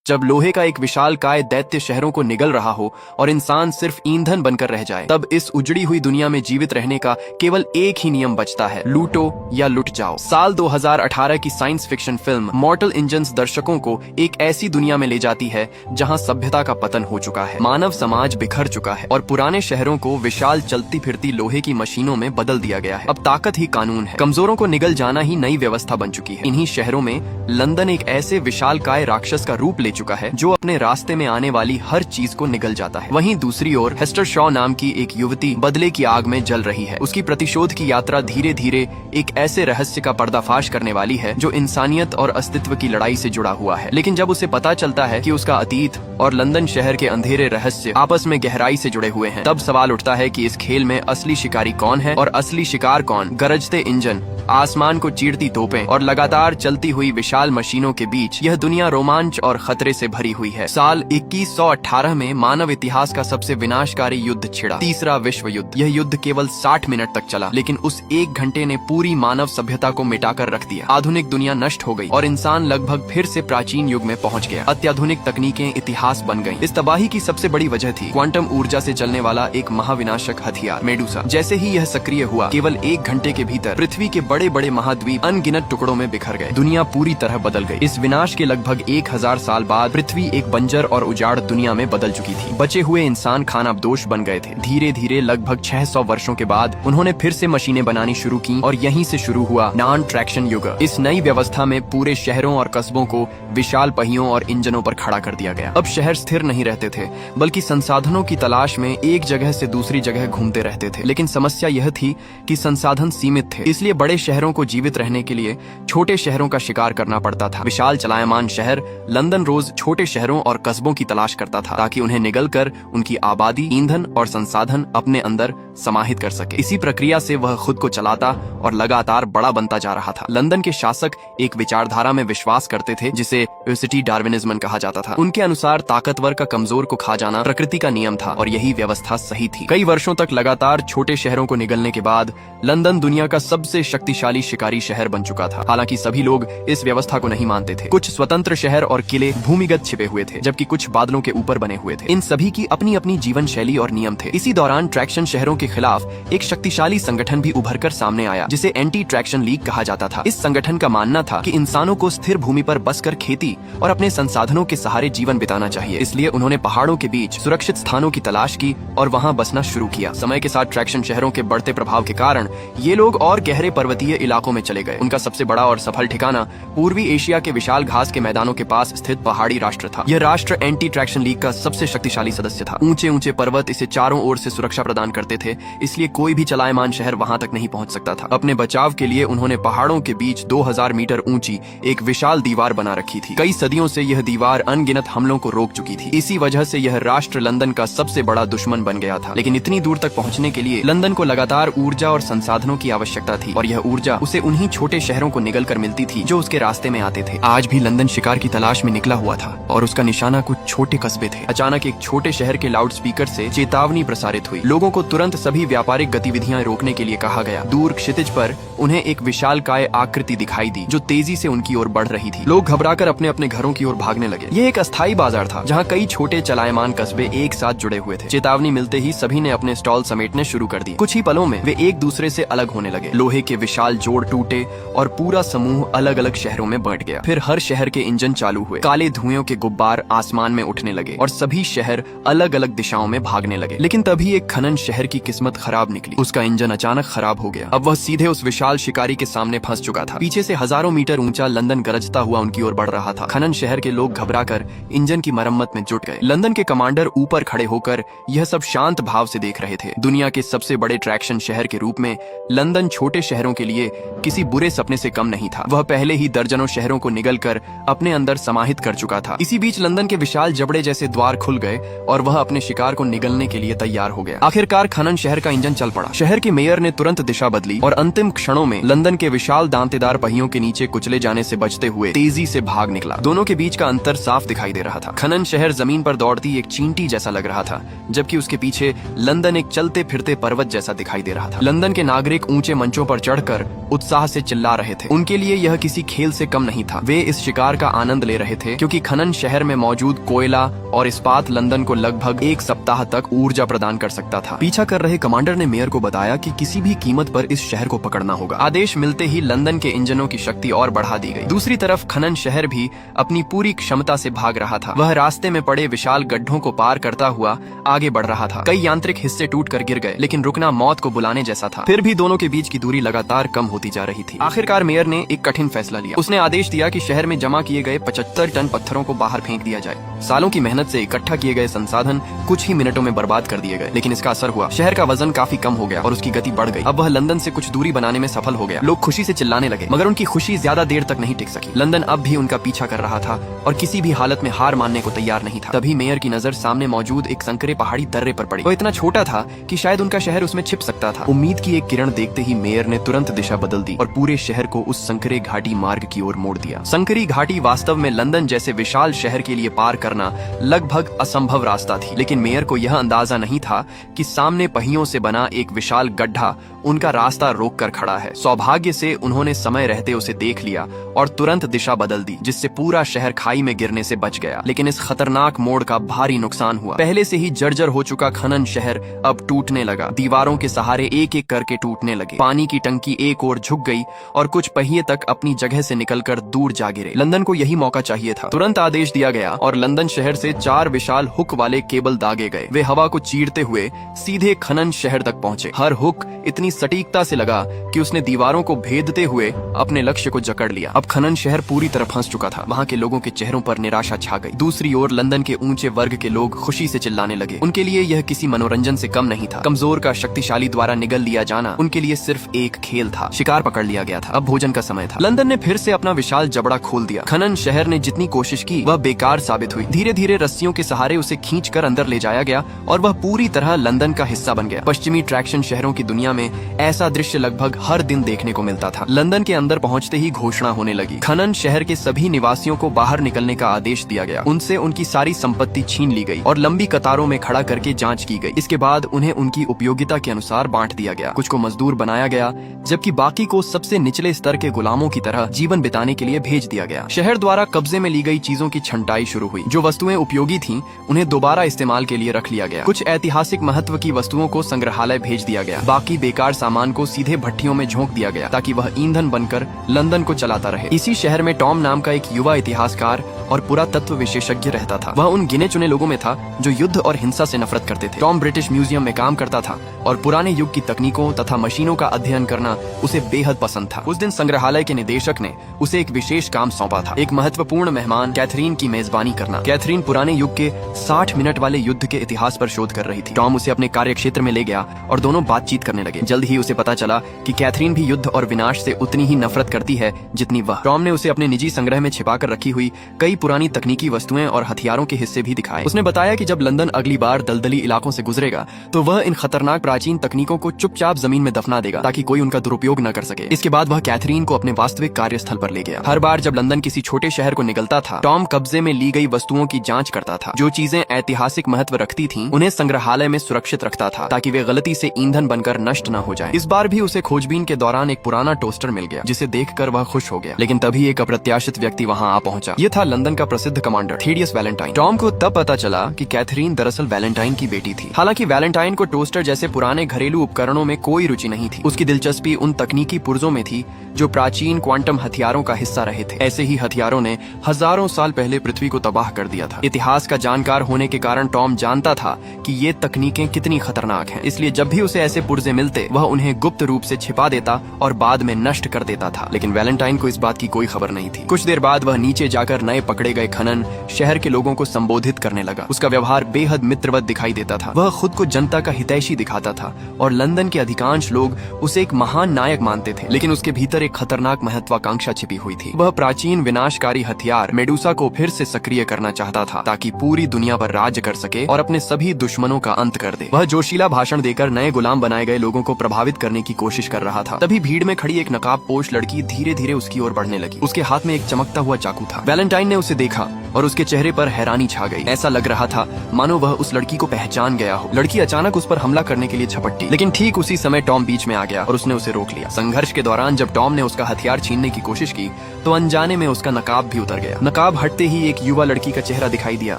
जब लोहे का एक विशालकाय दैत्य शहरों को निगल रहा हो और इंसान सिर्फ ईंधन बनकर रह जाए, तब इस उजड़ी हुई दुनिया में जीवित रहने का केवल एक ही नियम बचता है, लूटो या लुट जाओ। साल 2018 की साइंस फिक्शन फिल्म मॉर्टल इंजन्स दर्शकों को एक ऐसी दुनिया में ले जाती है जहां सभ्यता का पतन हो चुका है, मानव समाज बिखर चुका है और पुराने शहरों को विशाल चलती फिरती लोहे की मशीनों में बदल दिया गया है। अब ताकत ही कानून है, कमजोरों को निगल जाना ही नई व्यवस्था बन चुकी है। इन्हीं शहरों में लंदन एक ऐसे विशालकाय राक्षस का रूप ले चुका है जो अपने रास्ते में आने वाली हर चीज को निगल जाता है। वहीं दूसरी ओर हेस्टर शॉ नाम की एक युवती बदले की आग में जल रही है। उसकी प्रतिशोध की यात्रा धीरे धीरे एक ऐसे रहस्य का पर्दाफाश करने वाली है जो इंसानियत और अस्तित्व की लड़ाई से जुड़ा हुआ है। लेकिन जब उसे पता चलता है कि उसका अतीत और लंदन शहर के अंधेरे रहस्य आपस में गहराई से जुड़े हुए हैं, तब सवाल उठता है कि इस खेल में असली शिकारी कौन है और असली शिकार कौन। गरजते इंजन, आसमान को चीरती तोपें और लगातार चलती हुई विशाल मशीनों के बीच यह दुनिया रोमांच और खतरे से भरी हुई है। साल 2118 में मानव इतिहास का सबसे विनाशकारी युद्ध छिड़ा, तीसरा विश्व युद्ध। यह युद्ध केवल 60 मिनट तक चला, लेकिन उस एक घंटे ने पूरी मानव सभ्यता को मिटाकर रख दिया। आधुनिक दुनिया नष्ट हो गई और इंसान लगभग फिर से प्राचीन युग में पहुंच गया। अत्याधुनिक तकनीकें इतिहास बन गईं। इस तबाही की सबसे बड़ी वजह थी क्वांटम ऊर्जा से चलने वाला एक महाविनाशक हथियार, मेडुसा। जैसे ही यह सक्रिय हुआ, केवल एक घंटे के भीतर पृथ्वी के बड़े बड़े महाद्वीप अनगिनत टुकड़ों में बिखर गए। दुनिया पूरी तरह बदल गई। इस विनाश के लगभग 1000 साल बाद पृथ्वी एक बंजर और उजाड़ दुनिया में बदल चुकी थी। बचे हुए इंसान खानाबदोश बन गए थे। धीरे धीरे लगभग 600 वर्षों के बाद उन्होंने फिर से मशीनें बनानी शुरू की और यहीं से शुरू हुआ नॉन ट्रैक्शन युग। इस नई व्यवस्था में पूरे शहरों और कस्बों को विशाल पहियों और इंजनों पर खड़ा कर दिया गया। अब शहर स्थिर नहीं रहते थे, बल्कि संसाधनों की तलाश में एक जगह से दूसरी जगह घूमते रहते थे। लेकिन समस्या यह थी कि संसाधन सीमित थे, इसलिए बड़े शहरों को जीवित रहने के लिए छोटे शहरों का शिकार करना पड़ता था। विशाल चलायमान शहर लंदन रोज छोटे शहरों और कस्बों की तलाश करता था ताकि उन्हें निगल कर उनकी आबादी, ईंधन और संसाधन अपने अंदर समाहित कर सके। इसी प्रक्रिया से वह खुद को चलाता और लगातार बड़ा बनता जा रहा था। लंदन के शासक एक विचारधारा में विश्वास करते थे जिसे यूसिटी डार्विनिज्म कहा जाता था। उनके अनुसार ताकतवर का कमजोर को खा जाना प्रकृति का नियम था और यही व्यवस्था सही थी। कई वर्षों तक लगातार छोटे शहरों को निगलने के बाद लंदन दुनिया का सबसे शक्तिशाली शिकारी शहर बन चुका था। हालांकि सभी लोग इस व्यवस्था को नहीं मानते थे। कुछ स्वतंत्र शहर और किले भूमिगत छिपे हुए थे, जबकि कुछ बादलों के ऊपर बने हुए थे। इन सभी की अपनी अपनी जीवन शैली और नियम थे। इसी दौरान ट्रैक्शन शहरों के खिलाफ एक शक्तिशाली संगठन भी उभरकर सामने आया, जिसे एंटी ट्रैक्शन लीग कहा जाता था। इस संगठन का मानना था कि इंसानों को स्थिर भूमि पर बसकर खेती और अपने संसाधनों के सहारे जीवन बिताना चाहिए। इसलिए उन्होंने पहाड़ों के बीच सुरक्षित स्थानों की तलाश की और वहां बसना शुरू किया। समय के साथ ट्रैक्शन शहरों के बढ़ते प्रभाव के कारण ये लोग और गहरे पर्वतीय इलाकों में चले गए। उनका सबसे बड़ा और सफल ठिकाना पूर्वी एशिया के विशाल घास के मैदानों के पास स्थित पहाड़ी राष्ट्र था। यह राष्ट्र एंटी ट्रैक्शन लीग का सबसे शक्तिशाली सदस्य था। ऊंचे ऊंचे पर्वत इसे चारों ओर से सुरक्षा प्रदान करते थे, इसलिए कोई भी चलायमान शहर वहां तक नहीं पहुंच सकता था। अपने बचाव के लिए उन्होंने पहाड़ों के बीच 2000 मीटर ऊंची एक विशाल दीवार बना रखी थी। कई सदियों से यह दीवार अनगिनत हमलों को रोक चुकी थी। इसी वजह से यह राष्ट्र लंदन का सबसे बड़ा दुश्मन बन गया था। लेकिन इतनी दूर तक पहुंचने के लिए लंदन को लगातार ऊर्जा और संसाधनों की आवश्यकता थी और यह ऊर्जा उसे उन्हीं छोटे शहरों को निगल कर मिलती थी जो उसके रास्ते में आते थे। आज भी लंदन शिकार की तलाश में निकला हुआ था और उसका निशाना कुछ छोटे कस्बे थे। अचानक एक छोटे शहर के लाउडस्पीकर से चेतावनी प्रसारित हुई। लोगों को तुरंत सभी व्यापारिक गतिविधियां रोकने के लिए कहा गया। दूर क्षितिज पर उन्हें एक विशालकाय आकृति दिखाई दी जो तेजी से उनकी ओर बढ़ रही थी। लोग घबराकर अपने अपने घरों की ओर भागने लगे। ये एक अस्थायी बाजार था जहाँ कई छोटे चलायमान कस्बे एक साथ जुड़े हुए थे। चेतावनी मिलते ही सभी ने अपने स्टॉल समेटने शुरू कर दिए। कुछ ही पलों में वे एक दूसरे से अलग होने लगे। लोहे के विशाल जोड़ टूटे और पूरा समूह अलग अलग शहरों में बंट गया। फिर हर शहर के इंजन चालू हुए। काले धुएं के गुब्बार आसमान में उठने लगे और सभी शहर अलग अलग दिशाओं में भागने लगे। लेकिन तभी एक खनन शहर की किस्मत खराब निकली। उसका इंजन अचानक खराब हो गया। अब वह सीधे उस विशाल शिकारी के सामने फंस चुका था। पीछे से हजारों मीटर ऊंचा लंदन गरजता हुआ उनकी ओर बढ़ रहा था। खनन शहर के लोग घबराकर इंजन की मरम्मत में जुट गए। लंदन के कमांडर ऊपर खड़े होकर यह सब शांत भाव से देख रहे थे। दुनिया के सबसे बड़े ट्रैक्शन शहर के रूप में लंदन छोटे शहरों के लिए किसी बुरे सपने से कम नहीं था। वह पहले ही दर्जनों शहरों को निगल कर अपने अंदर समाहित कर चुका था। इसी बीच लंदन के विशाल जबड़े जैसे द्वार खुल गए और वह अपने शिकार को निगलने के लिए तैयार हो गया। आखिरकार खनन शहर का इंजन चल पड़ा। शहर के मेयर ने तुरंत दिशा बदली और अंतिम क्षणों में लंदन के विशाल दांतेदार पहियों के नीचे कुचले जाने से बचते हुए तेजी से भाग निकला। दोनों के बीच का अंतर साफ दिखाई दे रहा था। खनन शहर जमीन पर दौड़ती एक चींटी जैसा लग रहा था, जबकि उसके पीछे लंदन एक चलते फिरते पर्वत जैसा दिखाई दे रहा था। लंदन के नागरिक ऊंचे मंचों पर चढ़कर उत्साह से चिल्ला रहे थे। उनके लिए यह किसी खेल से कम नहीं था। वे इस शिकार का आनंद ले रहे थे क्योंकि क्योंकि खनन शहर में मौजूद कोयला और इस्पात लंदन को लगभग एक सप्ताह तक ऊर्जा प्रदान कर सकता था। पीछा कर रहे कमांडर ने मेयर को बताया कि किसी भी कीमत पर इस शहर को पकड़ना होगा। आदेश मिलते ही लंदन के इंजनों की शक्ति और बढ़ा दी गई। दूसरी तरफ खनन शहर भी अपनी पूरी क्षमता से भाग रहा था। वह रास्ते में पड़े विशाल गड्ढों को पार करता हुआ आगे बढ़ रहा था। कई यांत्रिक हिस्से टूट कर गिर गए, लेकिन रुकना मौत को बुलाने जैसा था। फिर भी दोनों के बीच की दूरी लगातार कम होती जा रही थी। आखिरकार मेयर ने एक कठिन फैसला लिया। उसने आदेश दिया कि शहर में जमा किए गए 75 टन पत्थरों को बाहर फेंक दिया जाए। सालों की मेहनत से इकट्ठा किए गए संसाधन कुछ ही मिनटों में बर्बाद कर दिए गए, लेकिन इसका असर हुआ। शहर का वजन काफी कम हो गया और उसकी गति बढ़ गई। अब वह लंदन से कुछ दूरी बनाने में सफल हो गया। लोग खुशी से चिल्लाने लगे, मगर उनकी खुशी ज्यादा देर तक नहीं टिक सकी। लंदन अब भी उनका पीछा कर रहा था और किसी भी हालत में हार मानने को तैयार नहीं था। तभी मेयर की नजर सामने मौजूद एक संकरे पहाड़ी दर्रे पर पड़ी। वो इतना छोटा था कि शायद उनका शहर उसमें छिप सकता था। उम्मीद की एक किरण देखते ही मेयर ने तुरंत दिशा बदल दी और पूरे शहर को उस संकरे घाटी मार्ग की ओर मोड़ दिया। संकरी घाटी वास्तव में लंदन जैसे विशाल शहर के लिए पार करना लगभग असंभव रास्ता थी, लेकिन मेयर को यह अंदाजा नहीं था कि सामने पहियों से बना एक विशाल गड्ढा उनका रास्ता रोक कर खड़ा है। सौभाग्य से उन्होंने समय रहते उसे देख लिया और तुरंत दिशा बदल दी, जिससे पूरा शहर खाई में गिरने से बच गया। लेकिन इस खतरनाक मोड़ का भारी नुकसान हुआ। पहले से ही जर्जर हो चुका खनन शहर अब टूटने लगा। दीवारों के सहारे एक एक करके टूटने लगे। पानी की टंकी एक ओर झुक गई और कुछ पहिए तक अपनी जगह से निकलकर दूर जा गिरे। लंदन को यही मौका चाहिए था। तुरंत आदेश दिया गया और लंदन शहर से 4 विशाल हुक वाले केबल दागे गए। वे हवा को चीरते हुए सीधे खनन शहर तक पहुंचे। हर हुक इतनी सटीकता से लगा कि उसने दीवारों को भेदते हुए अपने लक्ष्य को जकड़ लिया। अब खनन शहर पूरी तरह फंस चुका था। वहाँ के लोगों के चेहरों पर निराशा छा गई। दूसरी ओर लंदन के ऊंचे वर्ग के लोग खुशी से चिल्लाने लगे। उनके लिए यह किसी मनोरंजन से कम नहीं था। कमजोर का शक्तिशाली द्वारा निगल लिया जाना उनके लिए सिर्फ एक खेल था। शिकार पकड़ लिया गया था। अब भोजन का समय था। लंदन ने फिर से अपना विशाल जबड़ा खोल दिया। खनन शहर ने जितनी कोशिश की वह बेकार साबित हुई। धीरे धीरे रस्सियों के सहारे उसे खींचकर अंदर ले जाया गया और वह पूरी तरह लंदन का हिस्सा बन गया। पश्चिमी ट्रैक्शन शहरों की दुनिया में ऐसा दृश्य लगभग हर दिन देखने को मिलता था। लंदन के अंदर पहुंचते ही घोषणा होने लगी। खनन शहर के सभी निवासियों को बाहर निकलने का आदेश दिया गया। उनसे उनकी सारी संपत्ति छीन ली गई और लंबी कतारों में खड़ा करके जांच की गई। इसके बाद उन्हें उनकी उपयोगिता के अनुसार बांट दिया गया। कुछ को मजदूर बनाया गया, जबकि बाकी को सबसे निचले स्तर के गुलामों की तरह जीवन बिताने के लिए भेज दिया गया। शहर द्वारा कब्जे में ली गई चीजों की छंटाई शुरू हुई। जो वस्तुएं उपयोगी थीं, उन्हें दोबारा इस्तेमाल के लिए रख लिया गया। कुछ ऐतिहासिक महत्व की वस्तुओं को संग्रहालय भेज दिया गया। बाकी बेकार सामान को सीधे भट्टियों में झोंक दिया गया ताकि वह ईंधन बनकर लंदन को चलाता रहे। इसी शहर में टॉम नाम का एक युवा इतिहासकार और पुरातत्व विशेषज्ञ रहता था। वह उन गिने चुने लोगों में था जो युद्ध और हिंसा से नफरत करते थे। टॉम ब्रिटिश म्यूजियम में काम करता था और पुराने युग की तकनीकों तथा मशीनों का अध्ययन करना उसे बेहद पसंद था। उस दिन संग्रहालय के निदेशक ने उसे एक विशेष काम सौंपा था। एक महत्वपूर्ण मेहमान कैथरीन की मेजबानी करना। कैथरीन पुराने युग के 60 मिनट वाले युद्ध के इतिहास पर शोध कर रही थी। टॉम उसे अपने कार्य क्षेत्र में ले गया और दोनों बातचीत करने लगे। जल्द ही उसे पता चला कि कैथरीन भी युद्ध और विनाश से उतनी ही नफरत करती है जितनी वह। टॉम ने उसे अपने निजी संग्रह में छिपाकर रखी हुई कई पुरानी तकनीकी वस्तुएं और हथियारों के हिस्से भी दिखाए। उसने बताया कि जब लंदन अगली बार दलदली इलाकों से गुजरेगा तो वह इन खतरनाक प्राचीन तकनीकों को चुपचाप जमीन में दफना देगा ताकि कोई उनका दुरुपयोग न कर सके। इसके बाद वह कैथरीन को अपने वास्तविक कार्यस्थल पर ले गया। हर बार जब लंदन किसी छोटे शहर को निकलता था, टॉम कब्जे में ली गई वस्तुओं की जांच करता था। जो चीजें ऐतिहासिक महत्व रखती थीं, उन्हें संग्रहालय में सुरक्षित रखता था ताकि वे गलती से ईंधन बनकर नष्ट न हो जाएं। इस बार भी उसे खोजबीन के दौरान एक पुराना टोस्टर मिल गया, जिसे देखकर वह खुश हो गया। लेकिन तभी एक अप्रत्याशित व्यक्ति वहां आ पहुंचा। यह था लंदन का प्रसिद्ध कमांडर थीडियस वैलेंटाइन। टॉम को तब पता चला कि कैथरीन दरअसल वैलेंटाइन की बेटी थी। हालांकि वैलेंटाइन को टोस्टर जैसे पुराने घरेलू उपकरणों में कोई रुचि नहीं थी। उसकी दिलचस्पी उन तकनीकी पुर्जों में थी जो प्राचीन क्वांटम हथियारों का हिस्सा रहे थे। ऐसे ही हथियारों ने हजारों साल पहले पृथ्वी को तबाह कर दिया था। इतिहास का जानकार होने के कारण टॉम जानता था कि ये तकनीकें कितनी खतरनाक हैं। इसलिए जब भी उसे ऐसे पुर्जे मिलते, वह उन्हें गुप्त रूप से छिपा देता और बाद में नष्ट कर देता था। लेकिन वैलेंटाइन को इस बात की कोई खबर नहीं थी। कुछ देर बाद वह नीचे जाकर नए पकड़े गए खनन शहर के लोगों को संबोधित करने लगा। उसका व्यवहार बेहद मित्रवत दिखाई देता था। वह खुद को जनता का हितैषी दिखाता था और लंदन के अधिकांश लोग उसे एक महान नायक मानते थे। लेकिन उसके भीतर एक खतरनाक महत्वाकांक्षा छिपी हुई थी। वह प्राचीन विनाशकारी हथियार मेडुसा को फिर से सक्रिय करना चाहता था ताकि पूरी दुनिया पर राज्य कर सके और अपने सभी दुश्मनों का अंत कर दे। वह जोशीला भाषण देकर नए गुलाम बनाए गए लोगों को प्रभावित करने की कोशिश कर रहा था। तभी भीड़ में खड़ी एक नकाबपोश लड़की धीरे धीरे उसकी ओर बढ़ने लगी। उसके हाथ में एक चमकता हुआ चाकू था। वैलेंटाइन ने उसे देखा और उसके चेहरे पर हैरानी छा गई। ऐसा लग रहा था मानो वह उस लड़की को पहचान गया हो। लड़की अचानक उस पर हमला करने के लिए झपटी, लेकिन ठीक उसी समय टॉम बीच में आ गया और उसने उसे रोक लिया। संघर्ष के दौरान जब टॉम ने उसका हथियार छीनने की कोशिश की तो अनजाने में उसका नकाब भी उतर गया। नकाब हटते ही एक युवा लड़की का चेहरा दिखाई दिया,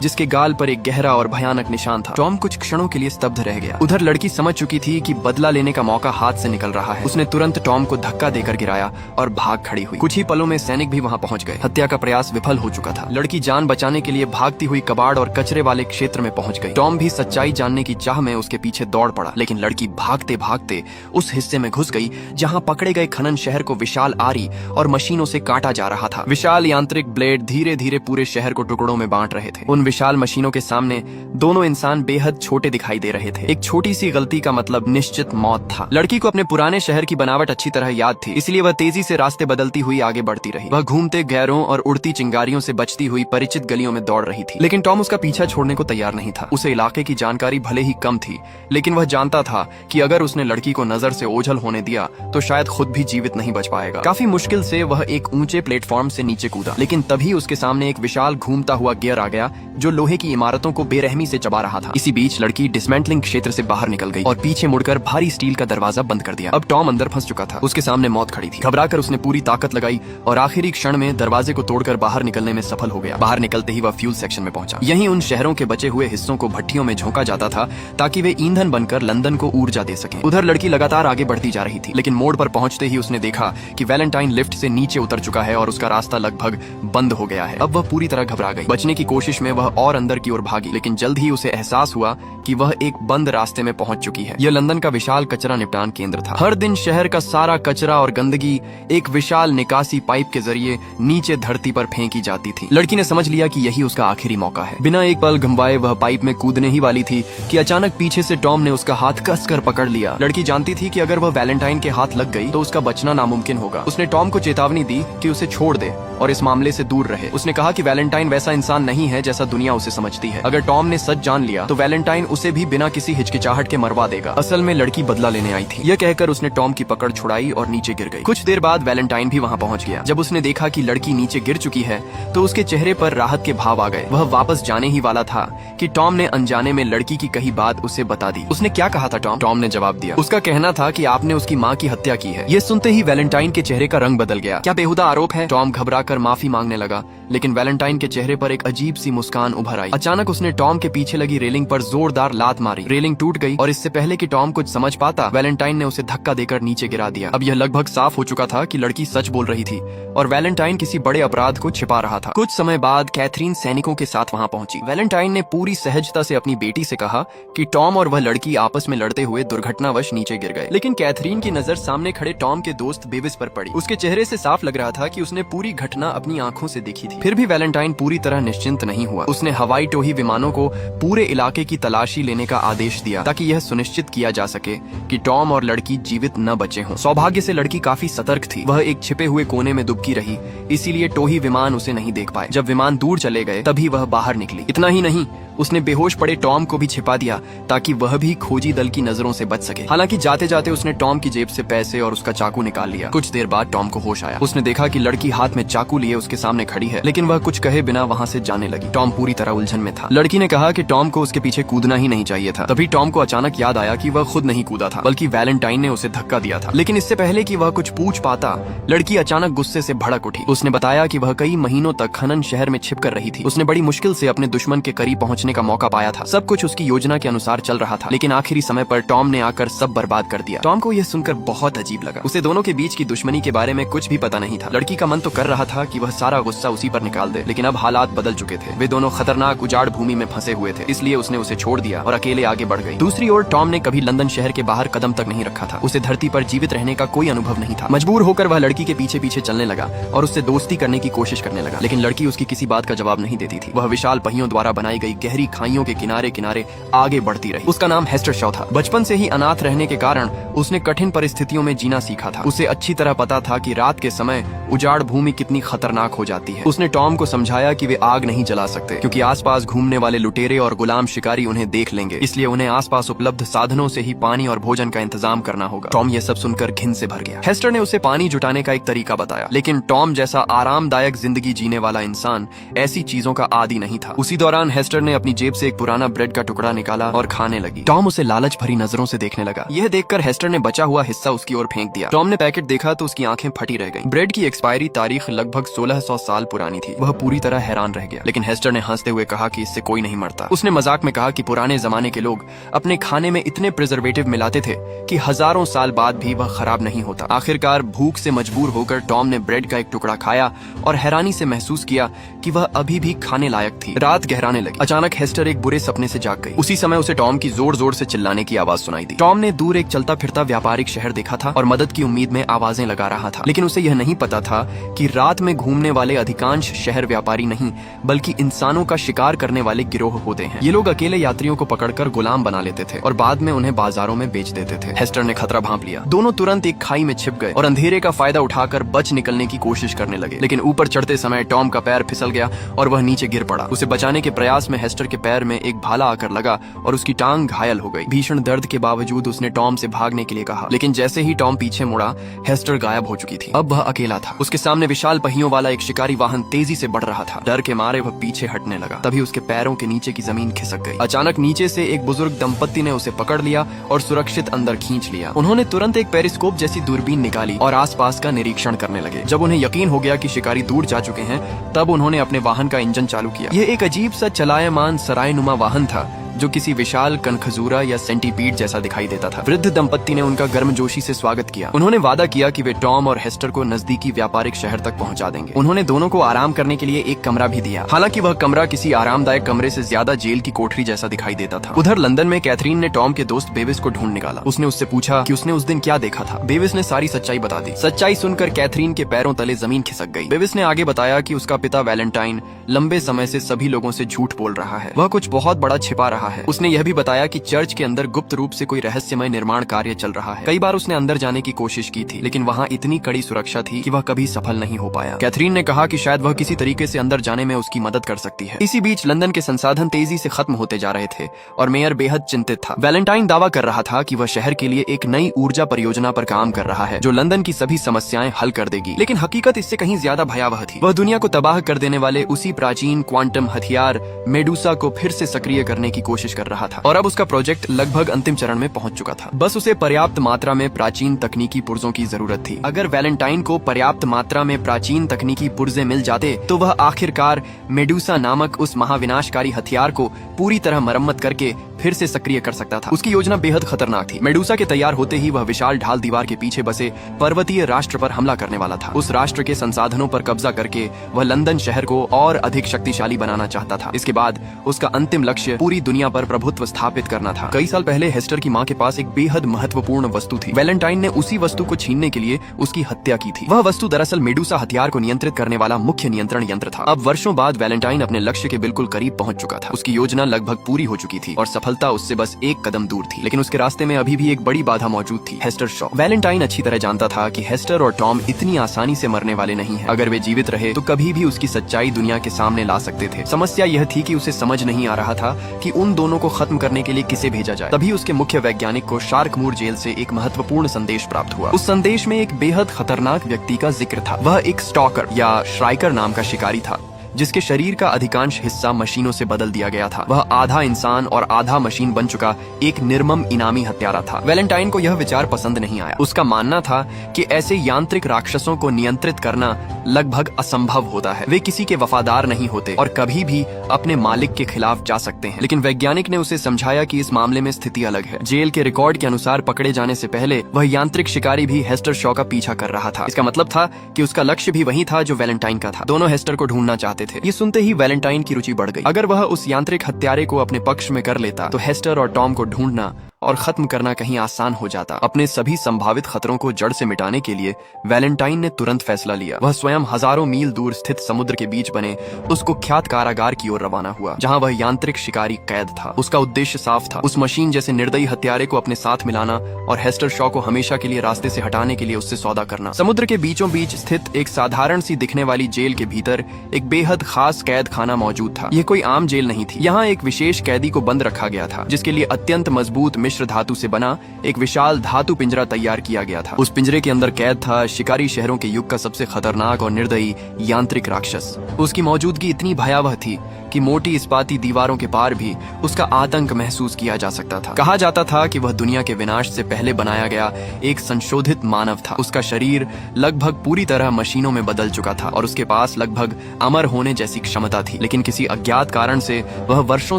जिसके गाल पर एक गहरा और भयानक निशान था। टॉम कुछ क्षणों के लिए स्तब्ध रह गया। उधर लड़की समझ चुकी थी कि बदला लेने का मौका हाथ से निकल रहा है। उसने तुरंत टॉम को धक्का देकर गिराया और भाग खड़ी हुई। कुछ ही पलों में सैनिक भी वहां पहुंच गए। हत्या का प्रयास विफल हो चुका था। लड़की जान बचाने के लिए भागती हुई कबाड़ और कचरे वाले क्षेत्र में पहुंच गई। टॉम भी सच्चाई जानने की चाह में उसके पीछे दौड़ पड़ा, लेकिन लड़की भागते भागते उस हिस्से में घुस गई जहां पकड़े गए खनन शहर को विशाल आरी और मशीनों से काटा जा रहा था। विशाल यांत्रिक ब्लेड धीरे धीरे पूरे शहर को टुकड़ों में बांट रहे थे। उन विशाल मशीनों के सामने दोनों इंसान बेहद छोटे दिखाई दे रहे थे। एक छोटी सी गलती का मतलब निश्चित मौत था। लड़की को अपने पुराने शहर की बनावट अच्छी तरह याद थी, इसलिए वह तेजी से रास्ते बदलती हुई आगे बढ़ती रही। वह घूमते गैरों और उड़ती चिंगारियों से बचती हुई परिचित गलियों में दौड़ रही थी, लेकिन टॉम उसका पीछा छोड़ने को तैयार नहीं था। उसे इलाके की जानकारी भले ही कम थी, लेकिन वह जानता था कि अगर उसने लड़की को नजर से ओझल होने दिया तो शायद खुद भी जीवित नहीं बच पाएगा। काफी मुश्किल से वह एक ऊंचे प्लेटफॉर्म से नीचे कूदा, लेकिन तभी उसके सामने एक विशाल घूमता हुआ गियर आ गया जो लोहे की इमारतों को बेरहमी से चबा रहा था। इसी बीच लड़की डिसमेंटलिंग क्षेत्र से बाहर निकल गई और पीछे मुड़कर भारी स्टील का दरवाजा बंद कर दिया। अब टॉम अंदर फंस चुका था। उसके सामने मौत खड़ी थी। घबराकर उसने पूरी ताकत लगाई और आखिरी क्षण में दरवाजे को तोड़कर बाहर निकलने में सफल हो गया। बाहर निकलते ही वह फ्यूल सेक्शन में पहुंचा। यहीं उन शहरों के बचे हुए हिस्सों को भट्टियों में झोंका जाता था ताकि वे ईंधन बनकर लंदन को ऊर्जा दे सके। उधर लड़की लगातार आगे बढ़ती जा रही थी, लेकिन मोड़ पर पहुंचते ही उसने देखा कि वैलेंटाइन लिफ्ट से नीचे उतर चुका है और उसका रास्ता लगभग बंद हो गया है। अब वह पूरी तरह घबरा गई। बचने की कोशिश में वह और अंदर की ओर भागी, लेकिन जल्द ही उसे एहसास हुआ कि वह एक बंद रास्ते में पहुंच चुकी है। यह लंदन का विशाल कचरा निपटान केंद्र था। हर दिन शहर का सारा कचरा और गंदगी एक विशाल निकासी पाइप के जरिए नीचे धरती पर फेंकी जाती थी। लड़की ने समझ लिया कि यही उसका आखिरी मौका है। बिना एक पल घुमाए वह पाइप में कूदने ही वाली थी कि अचानक पीछे से टॉम ने उसका हाथ कसकर पकड़ लिया। लड़की जानती थी कि अगर वह वैलेंटाइन के हाथ लग गई तो उसका बचना नामुमकिन होगा। उसने टॉम को चेतावनी दी कि उसे छोड़ दे और इस मामले से दूर रहे। उसने कहा कि वैलेंटाइन वैसा इंसान नहीं है जैसा दुनिया उसे समझती है। अगर टॉम ने सच जान लिया तो वैलेंटाइन उसे भी बिना किसी हिचकिचाहट के मरवा देगा। असल में लड़की बदला लेने आई थी। यह कहकर उसने टॉम की पकड़ छुड़ाई और नीचे गिर गई। कुछ देर बाद वैलेंटाइन भी वहां पहुंच गया। जब उसने देखा कि लड़की नीचे गिर चुकी है तो उसके चेहरे पर राहत के भाव आ गए। वह वापस जाने ही वाला था कि टॉम ने अनजाने में लड़की की कही बात उसे बता दी। उसने क्या कहा था टॉम? टॉम ने जवाब दिया। उसका कहना था कि आपने उसकी माँ की हत्या की है। यह सुनते ही वैलेंटाइन के चेहरे का रंग बदल गया। क्या बेहुदा आरोप है? टॉम घबराकर माफी मांगने लगा, लेकिन वैलेंटाइन के चेहरे पर एक अजीब सी मुस्कान उभर आई। अचानक उसने टॉम के पीछे लगी रेलिंग पर जोरदार लात मारी। रेलिंग टूट गई और इससे पहले कि टॉम कुछ समझ पाता, वैलेंटाइन ने उसे धक्का देकर नीचे गिरा दिया। अब यह लगभग साफ हो चुका था कि लड़की सच बोल रही थी और वैलेंटाइन किसी बड़े अपराध को छिपा रहा था। कुछ समय बाद कैथरीन सैनिकों के साथ वहां पहुंची। वैलेंटाइन ने पूरी सहजता से अपनी बेटी से कहा कि टॉम और वह लड़की आपस में लड़ते हुए दुर्घटनावश नीचे गिर गए। लेकिन कैथरीन की नजर सामने खड़े टॉम के दोस्त बेविस पर पड़ी। उसके चेहरे से साफ लग रहा था कि उसने पूरी घटना अपनी आंखों से देखी थी। फिर भी वैलेंटाइन पूरी तरह निश्चिंत नहीं हुआ। उसने हवाई टोही विमानों को पूरे इलाके की तलाशी लेने का आदेश दिया ताकि यह सुनिश्चित किया जा सके कि टॉम और लड़की जीवित न बचे हों। सौभाग्य से लड़की काफी सतर्क थी। वह एक छिपे हुए कोने में दुबकी रही, इसीलिए टोही विमान उसे नहीं देख पाए। जब विमान दूर चले गए तभी वह बाहर निकली। इतना ही नहीं, उसने बेहोश पड़े टॉम को भी छिपा दिया ताकि वह भी खोजी दल की नजरों से बच सके। हालांकि जाते जाते उसने टॉम की जेब से पैसे और उसका चाकू निकाल लिया। कुछ देर बाद टॉम को होश आया। उसने देखा कि लड़की हाथ में चाकू लिए उसके सामने खड़ी है, लेकिन वह कुछ कहे बिना वहां से जाने लगी। टॉम पूरी तरह उलझन में था। लड़की ने कहा कि टॉम को उसके पीछे कूदना ही नहीं चाहिए था। तभी टॉम को अचानक याद आया कि वह खुद नहीं कूदा था, बल्कि वैलेंटाइन ने उसे धक्का दिया था। लेकिन इससे पहले कि वह कुछ पूछ पाता, लड़की अचानक गुस्से से भड़क उठी। उसने बताया कि वह कई महीनों तक खनन शहर में छिप कर रही थी। उसने बड़ी मुश्किल से अपने दुश्मन के करीब पहुंचने का मौका पाया था। सब कुछ उसकी योजना के अनुसार चल रहा था, लेकिन आखिरी समय पर टॉम ने आकर सब बर्बाद कर दिया। टॉम को यह सुनकर बहुत अजीब लगा। उसे दोनों के बीच की दुश्मनी के बारे में कुछ भी पता नहीं था। लड़की का मन तो कर रहा था कि वह सारा गुस्सा उसी पर निकाल दे, लेकिन अब हालात बदल चुके थे। वे दोनों खतरनाक उजाड़ भूमि में फंसे हुए थे, इसलिए उसने उसे छोड़ दिया और अकेले आगे बढ़ गई। दूसरी ओर टॉम ने कभी लंदन शहर के बाहर कदम तक नहीं रखा था। उसे धरती पर जीवित रहने का कोई अनुभव नहीं था। मजबूर होकर वह लड़की के पीछे पीछे चलने लगा और उससे दोस्ती करने की कोशिश करने लगा, लेकिन लड़की उसकी किसी बात का जवाब नहीं देती थी। वह विशाल पहियों द्वारा बनाई गई गहरी खाइयों के किनारे किनारे आगे बढ़ती रही। उसका नाम हेस्टर शॉ था। बचपन से ही अनाथ रहने के कारण उसने कठिन परिस्थितियों में जीना सीखा था। उसे अच्छी तरह पता था कि रात के समय उजाड़ भूमि कितनी खतरनाक हो जाती है। उसने टॉम को समझाया कि वे आग नहीं जला सकते, क्योंकि आसपास घूमने वाले लुटेरे और गुलाम शिकारी उन्हें देख लेंगे, इसलिए उन्हें आसपास उपलब्ध साधनों से ही पानी और भोजन का इंतजाम करना होगा। टॉम यह सब सुनकर घिन से भर गया। हेस्टर ने उसे पानी जुटाने का एक तरीका बताया, लेकिन टॉम जैसा आरामदायक जिंदगी जीने वाला इंसान ऐसी चीजों का आदी नहीं था। उसी दौरान हेस्टर ने अपनी जेब से एक पुराना ब्रेड का टुकड़ा निकाला और खाने लगी। टॉम उसे लालच भरी नजरों से देखने लगा। यह देखकर हेस्टर ने बचा हुआ हिस्सा उसकी ओर फेंक दिया। टॉम ने पैकेट देखा तो उसकी आंखें फटी रह गईं। ब्रेड की एक्सपायरी तारीख लगभग 1600 साल पुरानी थी। वह पूरी तरह हैरान रह गया, लेकिन हेस्टर ने हंसते हुए कहा कि इससे कोई नहीं मरता। उसने मजाक में कहा कि पुराने जमाने के लोग अपने खाने में इतने प्रिजर्वेटिव मिलाते थे कि हजारों साल बाद भी वह खराब नहीं होता। आखिरकार भूख से मजबूर होकर टॉम ने ब्रेड का एक टुकड़ा खाया और हैरानी से महसूस किया कि वह अभी भी खाने लायक थी। रात गहराने लगी। अचानक हेस्टर एक बुरे सपने से जाग गई। उसी समय उसे टॉम की जोर जोर से चिल्लाने की आवाज सुनाई दी। टॉम ने दूर एक चलता फिरता व्यापारिक शहर देखा था और मदद की उम्मीद में आवाजें लगा रहा था, लेकिन उसे यह नहीं पता था कि रात में घूमने वाले अधिकांश शहर व्यापारी नहीं बल्कि इंसानों का शिकार करने वाले गिरोह होते हैं। ये लोग अकेले यात्रियों को पकड़कर गुलाम बना लेते थे और बाद में उन्हें बाजारों में बेच देते थे। हेस्टर ने खतरा भांप लिया। दोनों तुरंत एक खाई में छिप गए और अंधेरे का फायदा उठाकर बच निकलने की कोशिश करने लगे, लेकिन ऊपर चढ़ते समय टॉम का पैर फिसल गया और वह नीचे गिर पड़ा। उसे बचाने के प्रयास में हेस्टर के पैर में एक भाला आकर लगा और उसकी टांग घायल हो गई। भीषण दर्द के बावजूद उसने टॉम से भागने के लिए कहा, लेकिन जैसे ही टॉम पीछे मुड़ा, हेस्टर गायब हो चुकी थी। अब वह अकेला था। उसके सामने विशाल पहियों वाला एक शिकारी वाहन तेजी से बढ़ रहा था। डर के मारे वह पीछे हटने लगा। तभी उसके पैरों के नीचे की जमीन खिसक गई। अचानक नीचे से एक बुजुर्ग दंपत्ति ने उसे पकड़ लिया और सुरक्षित अंदर खींच लिया। उन्होंने तुरंत एक पेरिस्कोप जैसी दूरबीन निकाली और आसपास का निरीक्षण करने लगे। जब उन्हें यकीन हो गया कि शिकारी दूर जा चुके हैं, तब उन्होंने अपने वाहन का इंजन चालू किया। यह एक अजीब सा चलायमान सरायनुमा वाहन था जो किसी विशाल कनखजूरा या सेंटीपीड जैसा दिखाई देता था। वृद्ध दंपत्ति ने उनका गर्मजोशी से स्वागत किया। उन्होंने वादा किया कि वे टॉम और हेस्टर को नजदीकी व्यापारिक शहर तक पहुंचा देंगे। उन्होंने दोनों को आराम करने के लिए एक कमरा भी दिया। हालांकि वह कमरा किसी आरामदायक कमरे से ज्यादा जेल की कोठरी जैसा दिखाई देता था। उधर लंदन में कैथरीन ने टॉम के दोस्त बेविस को ढूंढ निकाला। उसने उससे पूछा कि उसने उस दिन क्या देखा था। बेविस ने सारी सच्चाई बता दी। सच्चाई सुनकर कैथरीन के पैरों तले जमीन खिसक गई। बेविस ने आगे बताया कि उसका पिता वैलेंटाइन लंबे समय से सभी लोगों से झूठ बोल रहा है। वह कुछ बहुत बड़ा छिपा रहा है। उसने यह भी बताया कि चर्च के अंदर गुप्त रूप से कोई रहस्यमय निर्माण कार्य चल रहा है। कई बार उसने अंदर जाने की कोशिश की थी, लेकिन वहाँ इतनी कड़ी सुरक्षा थी कि वह कभी सफल नहीं हो पाया। कैथरीन ने कहा कि शायद वह किसी तरीके से अंदर जाने में उसकी मदद कर सकती है। इसी बीच लंदन के संसाधन तेजी से खत्म होते जा रहे थे और मेयर बेहद चिंतित था। वैलेंटाइन दावा कर रहा था कि वह शहर के लिए एक नई ऊर्जा परियोजना पर काम कर रहा है जो लंदन की सभी समस्याएं हल कर देगी, लेकिन हकीकत इससे कहीं ज्यादा भयावह थी। वह दुनिया को तबाह कर देने वाले उसी प्राचीन क्वांटम हथियार मेडुसा को फिर से सक्रिय करने की कोशिश कर रहा था और अब उसका प्रोजेक्ट लगभग अंतिम चरण में पहुंच चुका था। बस उसे पर्याप्त मात्रा में प्राचीन तकनीकी पुर्जों की जरूरत थी। अगर वैलेंटाइन को पर्याप्त मात्रा में प्राचीन तकनीकी पुर्जे मिल जाते तो वह आखिरकार मेडुसा नामक उस महाविनाशकारी हथियार को पूरी तरह मरम्मत करके फिर से सक्रिय कर सकता था। उसकी योजना बेहद खतरनाक थी। मेडुसा के तैयार होते ही वह विशाल ढाल दीवार के पीछे बसे पर्वतीय राष्ट्र पर हमला करने वाला था। उस राष्ट्र के संसाधनों पर कब्जा करके वह लंदन शहर को और अधिक शक्तिशाली बनाना चाहता था। इसके बाद उसका अंतिम लक्ष्य पूरी दुनिया पर प्रभुत्व स्थापित करना था। कई साल पहले हेस्टर की मां के पास एक बेहद महत्वपूर्ण वस्तु थी। वैलेंटाइन ने उसी वस्तु को छीनने के लिए उसकी हत्या की थी। वह वस्तु दरअसल मेडुसा हथियार को नियंत्रित करने वाला मुख्य नियंत्रण यंत्र था। अब वर्षों बाद वैलेंटाइन अपने लक्ष्य के बिल्कुल करीब पहुंच चुका था। उसकी योजना लगभग पूरी हो चुकी थी और सफलता उससे बस एक कदम दूर थी, लेकिन उसके रास्ते में अभी भी एक बड़ी बाधा मौजूद थी, हेस्टर शॉ। वैलेंटाइन अच्छी तरह जानता था कि हेस्टर और टॉम इतनी आसानी से मरने वाले नहीं हैं। अगर वे जीवित रहे तो कभी भी उसकी सच्चाई दुनिया के सामने ला सकते थे। समस्या यह थी कि उसे समझ नहीं आ रहा था कि उन दोनों को खत्म करने के लिए किसे भेजा जाए। तभी उसके मुख्य वैज्ञानिक को शार्कमूर जेल से एक महत्वपूर्ण संदेश प्राप्त हुआ। उस संदेश में एक बेहद खतरनाक व्यक्ति का जिक्र था। वह एक स्टॉकर या श्राइकर नाम का शिकारी था जिसके शरीर का अधिकांश हिस्सा मशीनों से बदल दिया गया था। वह आधा इंसान और आधा मशीन बन चुका एक निर्मम इनामी हत्यारा था। वैलेंटाइन को यह विचार पसंद नहीं आया। उसका मानना था कि ऐसे यांत्रिक राक्षसों को नियंत्रित करना लगभग असंभव होता है। वे किसी के वफादार नहीं होते और कभी भी अपने मालिक के खिलाफ जा सकते हैं। लेकिन वैज्ञानिक ने उसे समझाया कि इस मामले में स्थिति अलग है। जेल के रिकॉर्ड के अनुसार पकड़े जाने से पहले वह यांत्रिक शिकारी भी हेस्टर शॉ का पीछा कर रहा था। इसका मतलब था कि उसका लक्ष्य भी वही था जो वैलेंटाइन का था। दोनों हेस्टर को ढूंढना चाहते थे। ये सुनते ही वैलेंटाइन की रुचि बढ़ गई। अगर वह उस यांत्रिक हत्यारे को अपने पक्ष में कर लेता तो हेस्टर और टॉम को ढूंढना और खत्म करना कहीं आसान हो जाता। अपने सभी संभावित खतरों को जड़ से मिटाने के लिए वैलेंटाइन ने तुरंत फैसला लिया। वह स्वयं हजारों मील दूर स्थित समुद्र के बीच बने उस कुख्यात कारागार की ओर रवाना हुआ जहां वह यांत्रिक शिकारी कैद था। उसका उद्देश्य साफ था, उस मशीन जैसे निर्दयी हत्यारे को अपने साथ मिलाना और हेस्टर शॉ को हमेशा के लिए रास्ते से हटाने के लिए उससे सौदा करना। समुद्र के बीचों बीच स्थित एक साधारण सी दिखने वाली जेल के भीतर एक बेहद खास कैद खाना मौजूद था। यह कोई आम जेल नहीं थी। यहाँ एक विशेष कैदी को बंद रखा गया था जिसके लिए अत्यंत मजबूत मिश्र धातु से बना एक विशाल धातु पिंजरा तैयार किया गया था। उस पिंजरे के अंदर कैद था शिकारी शहरों के युग का सबसे खतरनाक और निर्दयी यांत्रिक राक्षस। उसकी मौजूदगी इतनी भयावह थी कि मोटी इस्पाती दीवारों के पार भी उसका आतंक महसूस किया जा सकता था। कहा जाता था कि वह दुनिया के विनाश से पहले बनाया गया एक संशोधित मानव था। उसका शरीर लगभग पूरी तरह मशीनों में बदल चुका था और उसके पास लगभग अमर होने जैसी क्षमता थी, लेकिन किसी अज्ञात कारण से वह वर्षों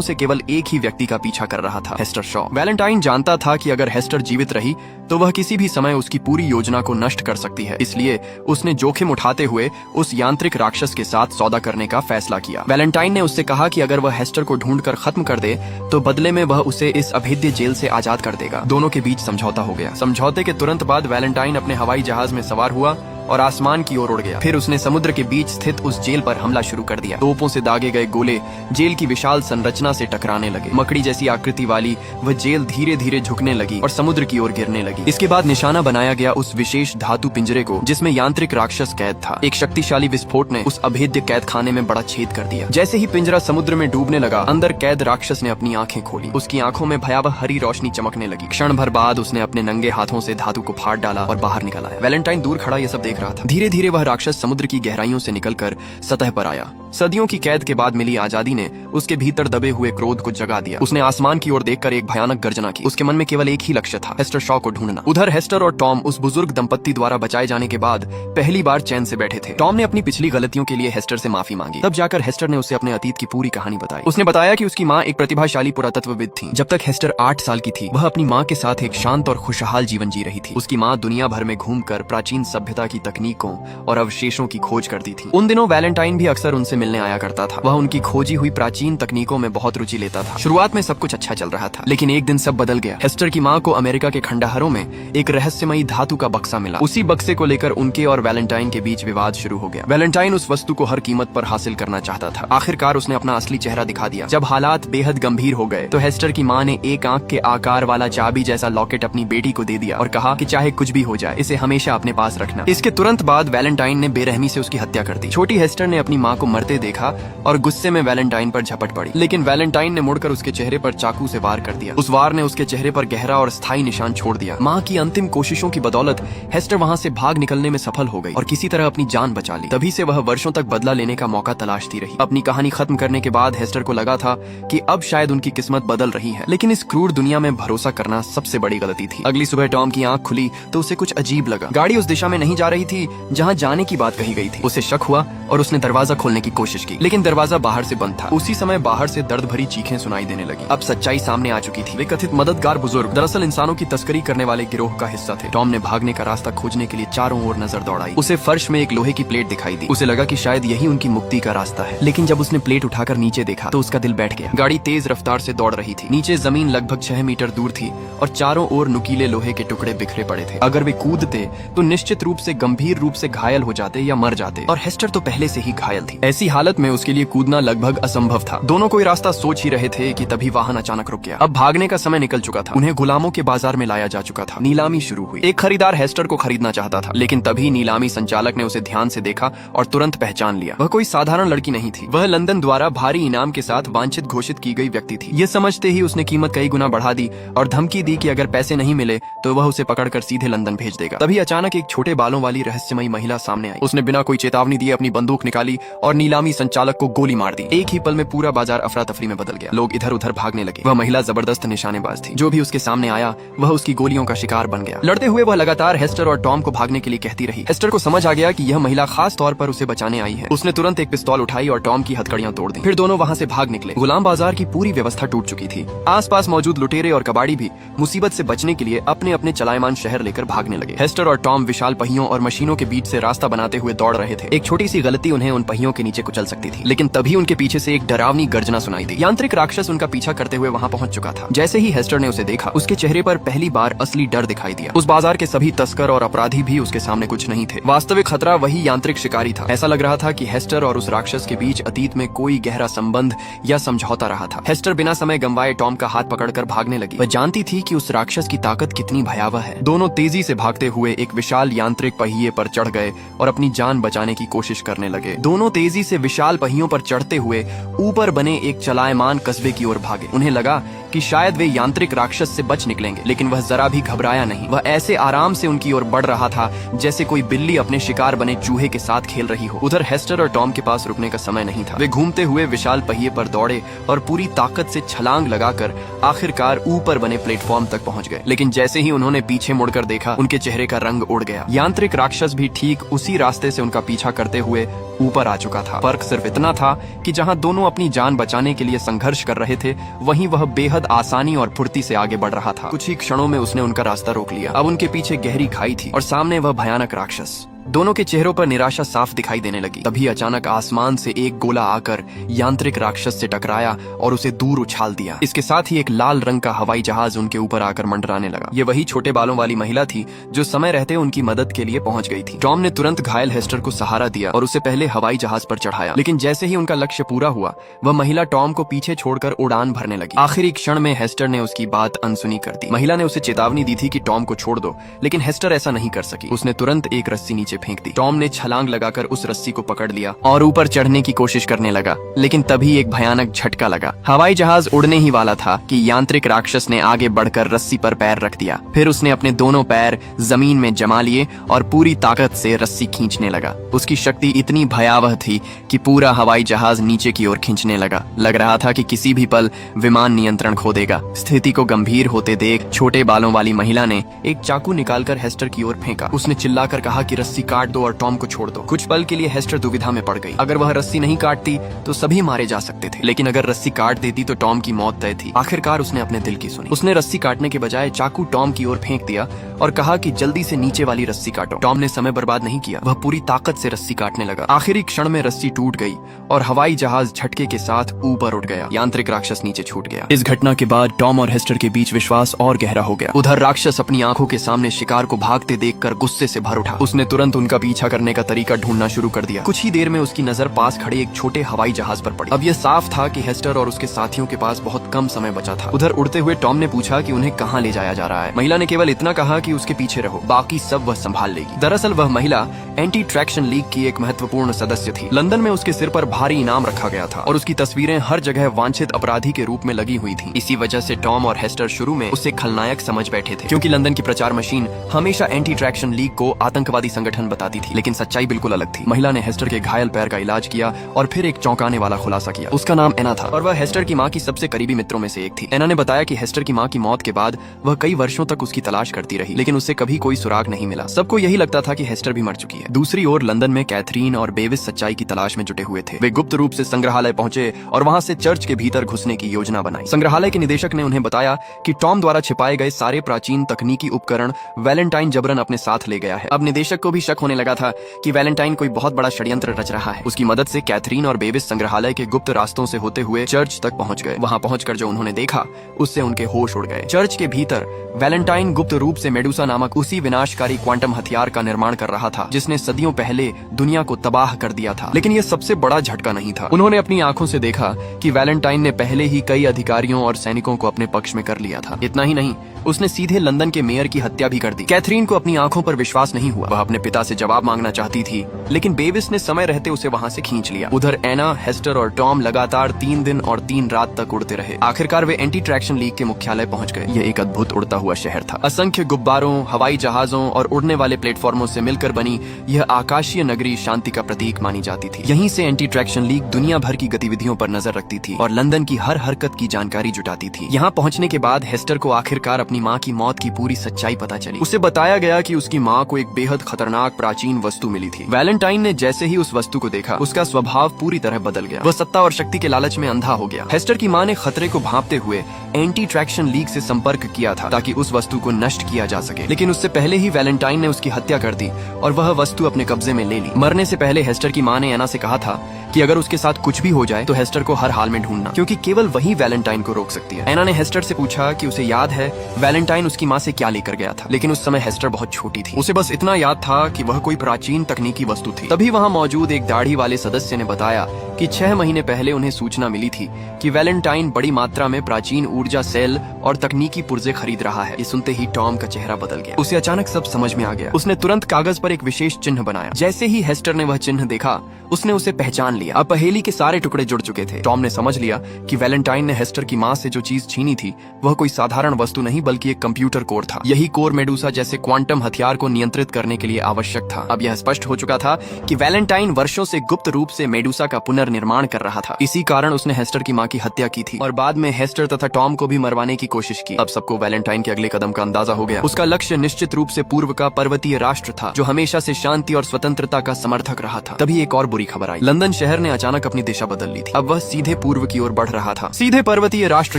से केवल एक ही व्यक्ति का पीछा कर रहा था, हेस्टर शॉ। वैलेंटाइन जानता था कि अगर हेस्टर जीवित रही तो वह किसी भी समय उसकी पूरी योजना को नष्ट कर सकती है, इसलिए उसने जोखिम उठाते हुए उस यांत्रिक राक्षस के साथ सौदा करने का फैसला किया। वैलेंटाइन ने उससे कहा कि अगर वह हेस्टर को ढूंढकर खत्म कर दे तो बदले में वह उसे इस अभेद्य जेल से आजाद कर देगा। दोनों के बीच समझौता हो गया। समझौते के तुरंत बाद वैलेंटाइन अपने हवाई जहाज में सवार हुआ और आसमान की ओर उड़ गया। फिर उसने समुद्र के बीच स्थित उस जेल पर हमला शुरू कर दिया। तोपों से दागे गए गोले जेल की विशाल संरचना से टकराने लगे। मकड़ी जैसी आकृति वाली वह जेल धीरे धीरे झुकने लगी और समुद्र की ओर गिरने लगी। इसके बाद निशाना बनाया गया उस विशेष धातु पिंजरे को जिसमें यांत्रिक राक्षस कैद था। एक शक्तिशाली विस्फोट ने उस अभेद्य कैद खाने में बड़ा छेद कर दिया। जैसे ही पिंजरा समुद्र में डूबने लगा, अंदर कैद राक्षस ने अपनी आंखें खोली। उसकी आंखों में भयावह हरी रोशनी चमकने लगी। क्षण भर बाद उसने अपने नंगे हाथों से धातु को फाड़ डाला और बाहर निकल आया। वैलेंटाइन दूर खड़ा यह सब देख रहा था। धीरे धीरे वह राक्षस समुद्र की गहराइयों से निकलकर सतह पर आया। सदियों की कैद के बाद मिली आजादी ने उसके भीतर दबे हुए क्रोध को जगा दिया। उसने आसमान की ओर देखकर एक भयानक गर्जना की। उसके मन में केवल एक ही लक्ष्य था, हेस्टर शॉ को ढूंढना। उधर हेस्टर और टॉम उस बुजुर्ग दंपत्ति द्वारा बचाए जाने के बाद पहली बार चैन से बैठे थे। टॉम ने अपनी पिछली गलतियों के लिए हेस्टर से माफी मांगी। तब जाकर हेस्टर ने उसे अपने अतीत की पूरी कहानी बताई। उसने बताया कि उसकी माँ एक प्रतिभाशाली पुरातत्वविद थी। जब तक हेस्टर 8 साल की थी, वह अपनी माँ के साथ एक शांत और खुशहाल जीवन जी रही थी। उसकी माँ दुनिया भर में घूमकर प्राचीन सभ्यता की तकनीकों और अवशेषों की खोज करती थी। उन दिनों वैलेंटाइन भी अक्सर उनसे मिलने आया करता था। वह उनकी खोजी हुई प्राचीन तकनीकों में बहुत रुचि लेता था। शुरुआत में सब कुछ अच्छा चल रहा था, लेकिन एक दिन सब बदल गया। हेस्टर की माँ को अमेरिका के खंडहरों में एक रहस्यमयी धातु का बक्सा मिला। उसी बक्से को लेकर उनके और वैलेंटाइन के बीच विवाद शुरू हो गया। वैलेंटाइन उस वस्तु को हर कीमत पर हासिल करना चाहता था। आखिरकार उसने अपना असली चेहरा दिखा दिया। जब हालात बेहद गंभीर हो गए तो हेस्टर की माँ ने एक आंख के आकार वाला चाबी जैसा लॉकेट अपनी बेटी को दे दिया और कहा कि चाहे कुछ भी हो जाए, इसे हमेशा अपने पास रखना। इसके तुरंत बाद वैलेंटाइन ने बेरहमी से उसकी हत्या कर दी। छोटी हेस्टर ने अपनी माँ को मरते देखा और गुस्से में वैलेंटाइन पर झपट पड़ी, लेकिन वैलेंटाइन ने मुड़कर उसके चेहरे पर चाकू से वार कर दिया। उस वार ने उसके चेहरे पर गहरा और स्थायी निशान छोड़ दिया। माँ की अंतिम कोशिशों की बदौलत हेस्टर वहाँ से भाग निकलने में सफल हो गई और किसी तरह अपनी जान बचा ली। तभी से वह वर्षों तक बदला लेने का मौका तलाशती रही। अपनी कहानी खत्म करने के बाद हेस्टर को लगा था कि अब शायद उनकी किस्मत बदल रही है, लेकिन इस क्रूर दुनिया में भरोसा करना सबसे बड़ी गलती थी। अगली सुबह टॉम की आंख खुली तो उसे कुछ अजीब लगा। गाड़ी उस दिशा में नहीं जा रही थी जहाँ जाने की बात कही गई थी। उसे शक हुआ और उसने दरवाजा खोलने की कोशिश की, लेकिन दरवाजा बाहर से बंद था। उसी समय बाहर से दर्द भरी चीखें सुनाई देने लगी। अब सच्चाई सामने आ चुकी थी। वे कथित मददगार बुजुर्ग दरअसल इंसानों की तस्करी करने वाले गिरोह का हिस्सा थे। टॉम ने भागने का रास्ता खोजने के लिए चारों ओर नजर दौड़ाई। उसे फर्श में एक लोहे की प्लेट दिखाई दी। उसे लगा कि शायद यही उनकी मुक्ति का रास्ता है, लेकिन जब उसने प्लेट उठाकर नीचे देखा तो उसका दिल बैठ गया। गाड़ी तेज रफ्तार से दौड़ रही थी। नीचे जमीन लगभग 6 मीटर दूर थी और चारों ओर नुकीले लोहे के टुकड़े बिखरे पड़े थे। अगर वे कूदते तो निश्चित रूप से गंभीर रूप से घायल हो जाते या मर जाते, और हेस्टर तो पहले से ही घायल थी। ऐसी हालत में उसके लिए कूदना लगभग असंभव था। दोनों कोई रास्ता सोच ही रहे थे कि तभी वाहन अचानक रुक गया। अब भागने का समय निकल चुका था। उन्हें गुलामों के बाजार में लाया जा चुका था। नीलामी शुरू हुई। एक खरीदार हेस्टर को खरीदना चाहता था, लेकिन तभी नीलामी संचालक ने उसे ध्यान से देखा और तुरंत पहचान लिया। वह कोई साधारण लड़की नहीं थी। वह लंदन द्वारा भारी इनाम के साथ वांछित घोषित की गई व्यक्ति थी। ये समझते ही उसने कीमत कई गुना बढ़ा दी और धमकी दी कि अगर पैसे नहीं मिले तो वह उसे पकड़कर सीधे लंदन भेज देगा। तभी अचानक एक छोटे बालों वाली रहस्यमयी महिला सामने आई। उसने बिना कोई चेतावनी दिए अपनी बंदूक निकाली और नीलामी संचालक को गोली मार दी। एक ही पल में पूरा बाजार अफरा तफरी में बदल गया। लोग इधर उधर भागने लगे। वह महिला जबरदस्त निशानेबाज थी। जो भी उसके सामने आया वह उसकी गोलियों का शिकार बन गया। लड़ते हुए वह लगातार हेस्टर और टॉम को भागने के लिए कहती रही। हेस्टर को समझ आ गया कि यह महिला खास तौर पर उसे बचाने आई है। उसने तुरंत एक पिस्तौल उठाई और टॉम की हथकड़ियां तोड़ दी। फिर दोनों वहां से भाग निकले। गुलाम बाजार की पूरी व्यवस्था टूट चुकी थी। आसपास मौजूद लुटेरे और कबाड़ी भी मुसीबत से बचने के लिए अपने अपने चलायमान शहर लेकर भागने लगे। हेस्टर और टॉम विशाल पहियों और मशीनों के बीच से रास्ता बनाते हुए दौड़ रहे थे। एक छोटी सी गलती उन्हें उन पहियों के नीचे कुचल सकती थी, लेकिन तभी उनके पीछे से एक डरावनी गर्जना सुनाई दी। यांत्रिक राक्षस उनका पीछा करते हुए वहां पहुंच चुका था। जैसे ही हेस्टर ने उसे देखा, उसके चेहरे पर पहली बार असली डर दिखाई दिया। उस बाजार के सभी तस्कर और अपराधी भी उसके सामने कुछ नहीं थे। वास्तविक खतरा वही यांत्रिक शिकारी था। ऐसा लग रहा था कि हेस्टर और उस राक्षस के बीच अतीत में कोई गहरा संबंध या समझौता रहा था। हेस्टर बिना समय गंवाए टॉम का हाथ पकड़कर भागने लगी। वह जानती थी कि उस राक्षस की ताकत कितनी भयावह है। दोनों तेजी से भागते हुए एक विशाल यांत्रिक पहिए पर चढ़ गए और अपनी जान बचाने की कोशिश करने लगे। दोनों तेजी से विशाल पहियों पर चढ़ते हुए ऊपर बने एक चलायमान कस्बे की ओर भागे। उन्हें लगा कि शायद वे यांत्रिक राक्षस से बच निकलेंगे, लेकिन वह जरा भी घबराया नहीं। वह ऐसे आराम से उनकी ओर बढ़ रहा था जैसे कोई बिल्ली अपने शिकार बने चूहे के साथ खेल रही हो। उधर हेस्टर और टॉम के पास रुकने का समय नहीं था। वे घूमते हुए विशाल पहिए पर दौड़े और पूरी ताकत से छलांग लगाकर आखिरकार ऊपर बने प्लेटफॉर्म तक पहुंच गए। लेकिन जैसे ही उन्होंने पीछे मुड़कर देखा, उनके चेहरे का रंग उड़ गया। यांत्रिक राक्षस भी ठीक उसी रास्ते से उनका पीछा करते हुए ऊपर आ चुका था। फर्क सिर्फ इतना था कि जहां दोनों अपनी जान बचाने के लिए संघर्ष कर रहे थे, वहीं वह बेहद आसानी और फुर्ती से आगे बढ़ रहा था। कुछ ही क्षणों में उसने उनका रास्ता रोक लिया। अब उनके पीछे गहरी खाई थी और सामने वह भयानक राक्षस। दोनों के चेहरों पर निराशा साफ दिखाई देने लगी। तभी अचानक आसमान से एक गोला आकर यांत्रिक राक्षस से टकराया और उसे दूर उछाल दिया। इसके साथ ही एक लाल रंग का हवाई जहाज उनके ऊपर आकर मंडराने लगा। ये वही छोटे बालों वाली महिला थी जो समय रहते उनकी मदद के लिए पहुंच गई थी। टॉम ने तुरंत घायल हेस्टर को सहारा दिया और उसे पहले हवाई जहाज पर चढ़ाया। लेकिन जैसे ही उनका लक्ष्य पूरा हुआ, वह महिला टॉम को पीछे छोड़कर उड़ान भरने लगी। आखिरी क्षण में हेस्टर ने उसकी बात अनसुनी कर दी। महिला ने उसे चेतावनी दी थी कि टॉम को छोड़ दो, लेकिन हेस्टर ऐसा नहीं कर सकी। उसने तुरंत एक रस्सी नीचे फेंक दी। टॉम ने छलांग लगाकर उस रस्सी को पकड़ लिया और ऊपर चढ़ने की कोशिश करने लगा, लेकिन तभी एक भयानक झटका लगा। हवाई जहाज उड़ने ही वाला था कि यांत्रिक राक्षस ने आगे बढ़कर रस्सी पर पैर रख दिया। फिर उसने अपने दोनों पैर जमीन में जमा लिए और पूरी ताकत से रस्सी खींचने लगा। उसकी शक्ति इतनी भयावह थी कि पूरा हवाई जहाज नीचे की ओर खींचने लगा। लग रहा था कि किसी भी पल विमान नियंत्रण खो देगा। स्थिति को गंभीर होते देख छोटे बालों वाली महिला ने एक चाकू निकालकर हेस्टर की ओर फेंका। उसने चिल्लाकर कहा कि रस्सी काट दो और टॉम को छोड़ दो। कुछ पल के लिए हेस्टर दुविधा में पड़ गई। अगर वह रस्सी नहीं काटती तो सभी मारे जा सकते थे, लेकिन अगर रस्सी काट देती तो टॉम की मौत तय थी। आखिरकार उसने अपने दिल की सुनी। उसने रस्सी काटने के बजाय चाकू टॉम की ओर फेंक दिया और कहा कि जल्दी से नीचे वाली रस्सी काटो। टॉम ने समय बर्बाद नहीं किया। वह पूरी ताकत से रस्सी काटने लगा। आखिरी क्षण में रस्सी टूट गई और हवाई जहाज झटके के साथ ऊपर उठ गया। यांत्रिक राक्षस नीचे छूट गया। इस घटना के बाद टॉम और हेस्टर के बीच विश्वास और गहरा हो गया। उधर राक्षस अपनी आंखों के सामने शिकार को भागते देखकर गुस्से से भर उठा। उसने तुरंत उनका पीछा करने का तरीका ढूंढना शुरू कर दिया। कुछ ही देर में उसकी नजर पास खड़े एक छोटे हवाई जहाज पर पड़ी। अब यह साफ था कि हेस्टर और उसके साथियों के पास बहुत कम समय बचा था। उधर उड़ते हुए टॉम ने पूछा कि उन्हें कहां ले जाया जा रहा है। महिला ने केवल इतना कहा कि उसके पीछे रहो, बाकी सब वह संभाल लेगी। दरअसल वह महिला एंटी ट्रैक्शन लीग की एक महत्वपूर्ण सदस्य थी। लंदन में उसके सिर पर भारी इनाम रखा गया था और उसकी तस्वीरें हर जगह वांछित अपराधी के रूप में लगी हुई थी। इसी वजह से टॉम और हेस्टर शुरू में उसे खलनायक समझ बैठे थे, क्योंकि लंदन की प्रचार मशीन हमेशा एंटी ट्रैक्शन लीग को आतंकवादी संगठन बताती थी। लेकिन सच्चाई बिल्कुल अलग थी। महिला ने हेस्टर के घायल पैर का इलाज किया और फिर एक चौंकाने वाला खुलासा किया। उसका नाम एना था और वह हेस्टर की मां की सबसे करीबी मित्रों में से एक थी। एना ने बताया कि हेस्टर की मां की मौत के बाद वह कई वर्षों तक उसकी तलाश करती रही, लेकिन उससे कभी कोई सुराग नहीं मिला। सबको यही लगता था कि हेस्टर भी मर चुकी है। दूसरी ओर लंदन में कैथरीन और बेविस सच्चाई की तलाश में जुटे हुए थे। वे गुप्त रूप से संग्रहालय पहुंचे और वहां से चर्च के भीतर घुसने की योजना बनाई। संग्रहालय के निदेशक ने उन्हें बताया कि टॉम द्वारा छिपाए गए सारे प्राचीन तकनीकी उपकरण वैलेंटाइन जबरन अपने साथ ले गया है। अब निदेशक को भी शक होने लगा था कि वैलेंटाइन कोई बहुत बड़ा षड्यंत्र रच रहा है। उसकी मदद से कैथरीन और बेविस संग्रहालय के गुप्त रास्तों से होते हुए चर्च तक पहुंच गए। वहां पहुंचकर जो उन्होंने देखा, उससे उनके होश उड़ गए। चर्च के भीतर वैलेंटाइन गुप्त रूप से मेडुसा नामक उसी विनाशकारी क्वांटम हथियार का निर्माण कर रहा था जिसने सदियों पहले दुनिया को तबाह कर दिया था। लेकिन यह सबसे बड़ा झटका नहीं था। उन्होंने अपनी आंखों से देखा कि वैलेंटाइन ने पहले ही कई अधिकारियों और सैनिकों को अपने पक्ष में कर लिया था। इतना ही नहीं, उसने सीधे लंदन के मेयर की हत्या भी कर दी। कैथरीन को अपनी आंखों पर विश्वास नहीं हुआ। वह अपने पिता से जवाब मांगना चाहती थी, लेकिन बेविस ने समय रहते उसे वहां से खींच लिया। उधर एना, हेस्टर और टॉम लगातार 3 दिन और 3 रात तक उड़ते रहे। आखिरकार वे एंटी ट्रैक्शन लीग के मुख्यालय पहुंच गए। यह एक अद्भुत उड़ता हुआ शहर था। असंख्य गुब्बारों, हवाई जहाजों और उड़ने वाले प्लेटफॉर्मों से मिलकर बनी यह आकाशीय नगरी शांति का प्रतीक मानी जाती थी। यहीं से एंटी ट्रैक्शन लीग दुनिया भर की गतिविधियों पर नजर रखती थी और लंदन की हर हरकत की जानकारी जुटाती थी। यहाँ पहुंचने के बाद हेस्टर को आखिरकार अपनी माँ की मौत की पूरी सच्चाई पता चली। उसे बताया गया कि उसकी माँ को एक बेहद खतरनाक प्राचीन वस्तु मिली थी। वैलेंटाइन ने जैसे ही उस वस्तु को देखा, उसका स्वभाव पूरी तरह बदल गया। वह सत्ता और शक्ति के लालच में अंधा हो गया। हेस्टर की माँ ने खतरे को भांपते हुए एंटी ट्रैक्शन लीग से संपर्क किया था ताकि उस वस्तु को नष्ट किया जा सके, लेकिन उससे पहले ही वैलेंटाइन ने उसकी हत्या कर दी और वह वस्तु अपने कब्जे में ले ली। मरने से पहले हेस्टर की माँ ने एना से कहा था कि अगर उसके साथ कुछ भी हो जाए तो हेस्टर को हर हाल में ढूंढना, क्योंकि केवल वही वैलेंटाइन को रोक सकती है। एना ने हेस्टर से पूछा कि उसे याद है वैलेंटाइन उसकी माँ से क्या लेकर गया था, लेकिन उस समय हेस्टर बहुत छोटी थी। उसे बस इतना याद था कि वह कोई प्राचीन तकनीकी वस्तु थी। तभी वहाँ मौजूद एक दाढ़ी वाले सदस्य ने बताया कि 6 महीने पहले उन्हें सूचना मिली थी कि वैलेंटाइन बड़ी मात्रा में प्राचीन ऊर्जा सेल और तकनीकी पुर्जे खरीद रहा है। ये सुनते ही टॉम का चेहरा बदल गया। उसे अचानक सब समझ में आ गया। उसने तुरंत कागज पर एक विशेष चिन्ह बनाया। जैसे ही हेस्टर ने वह चिन्ह देखा, उसने उसे पहचान लिया। अब पहेली के सारे टुकड़े जुड़ चुके थे। टॉम ने समझ लिया कि वैलेंटाइन ने हेस्टर की माँ से जो चीज छीनी थी वह कोई साधारण वस्तु नहीं बल्कि एक कंप्यूटर कोर था। यही कोर मेडुसा जैसे क्वांटम हथियार को नियंत्रित करने के लिए आवश्यक था। अब यह स्पष्ट हो चुका था कि वैलेंटाइन वर्षों से गुप्त रूप से मेडुसा का पुनर्निर्माण कर रहा था। इसी कारण उसने हेस्टर की माँ की हत्या की थी और बाद में हेस्टर तथा टॉम को भी मरवाने की कोशिश की। अब सबको वैलेंटाइन के अगले कदम का अंदाजा हो गया। उसका लक्ष्य निश्चित रूप से पूर्व का पर्वतीय राष्ट्र था जो हमेशा से शांति और स्वतंत्रता का समर्थक रहा था। तभी एक और बुरी खबर आई। लंदन शहर ने अचानक अपनी दिशा बदल ली थी। अब वह सीधे पूर्व की ओर बढ़ रहा था, सीधे पर्वतीय राष्ट्र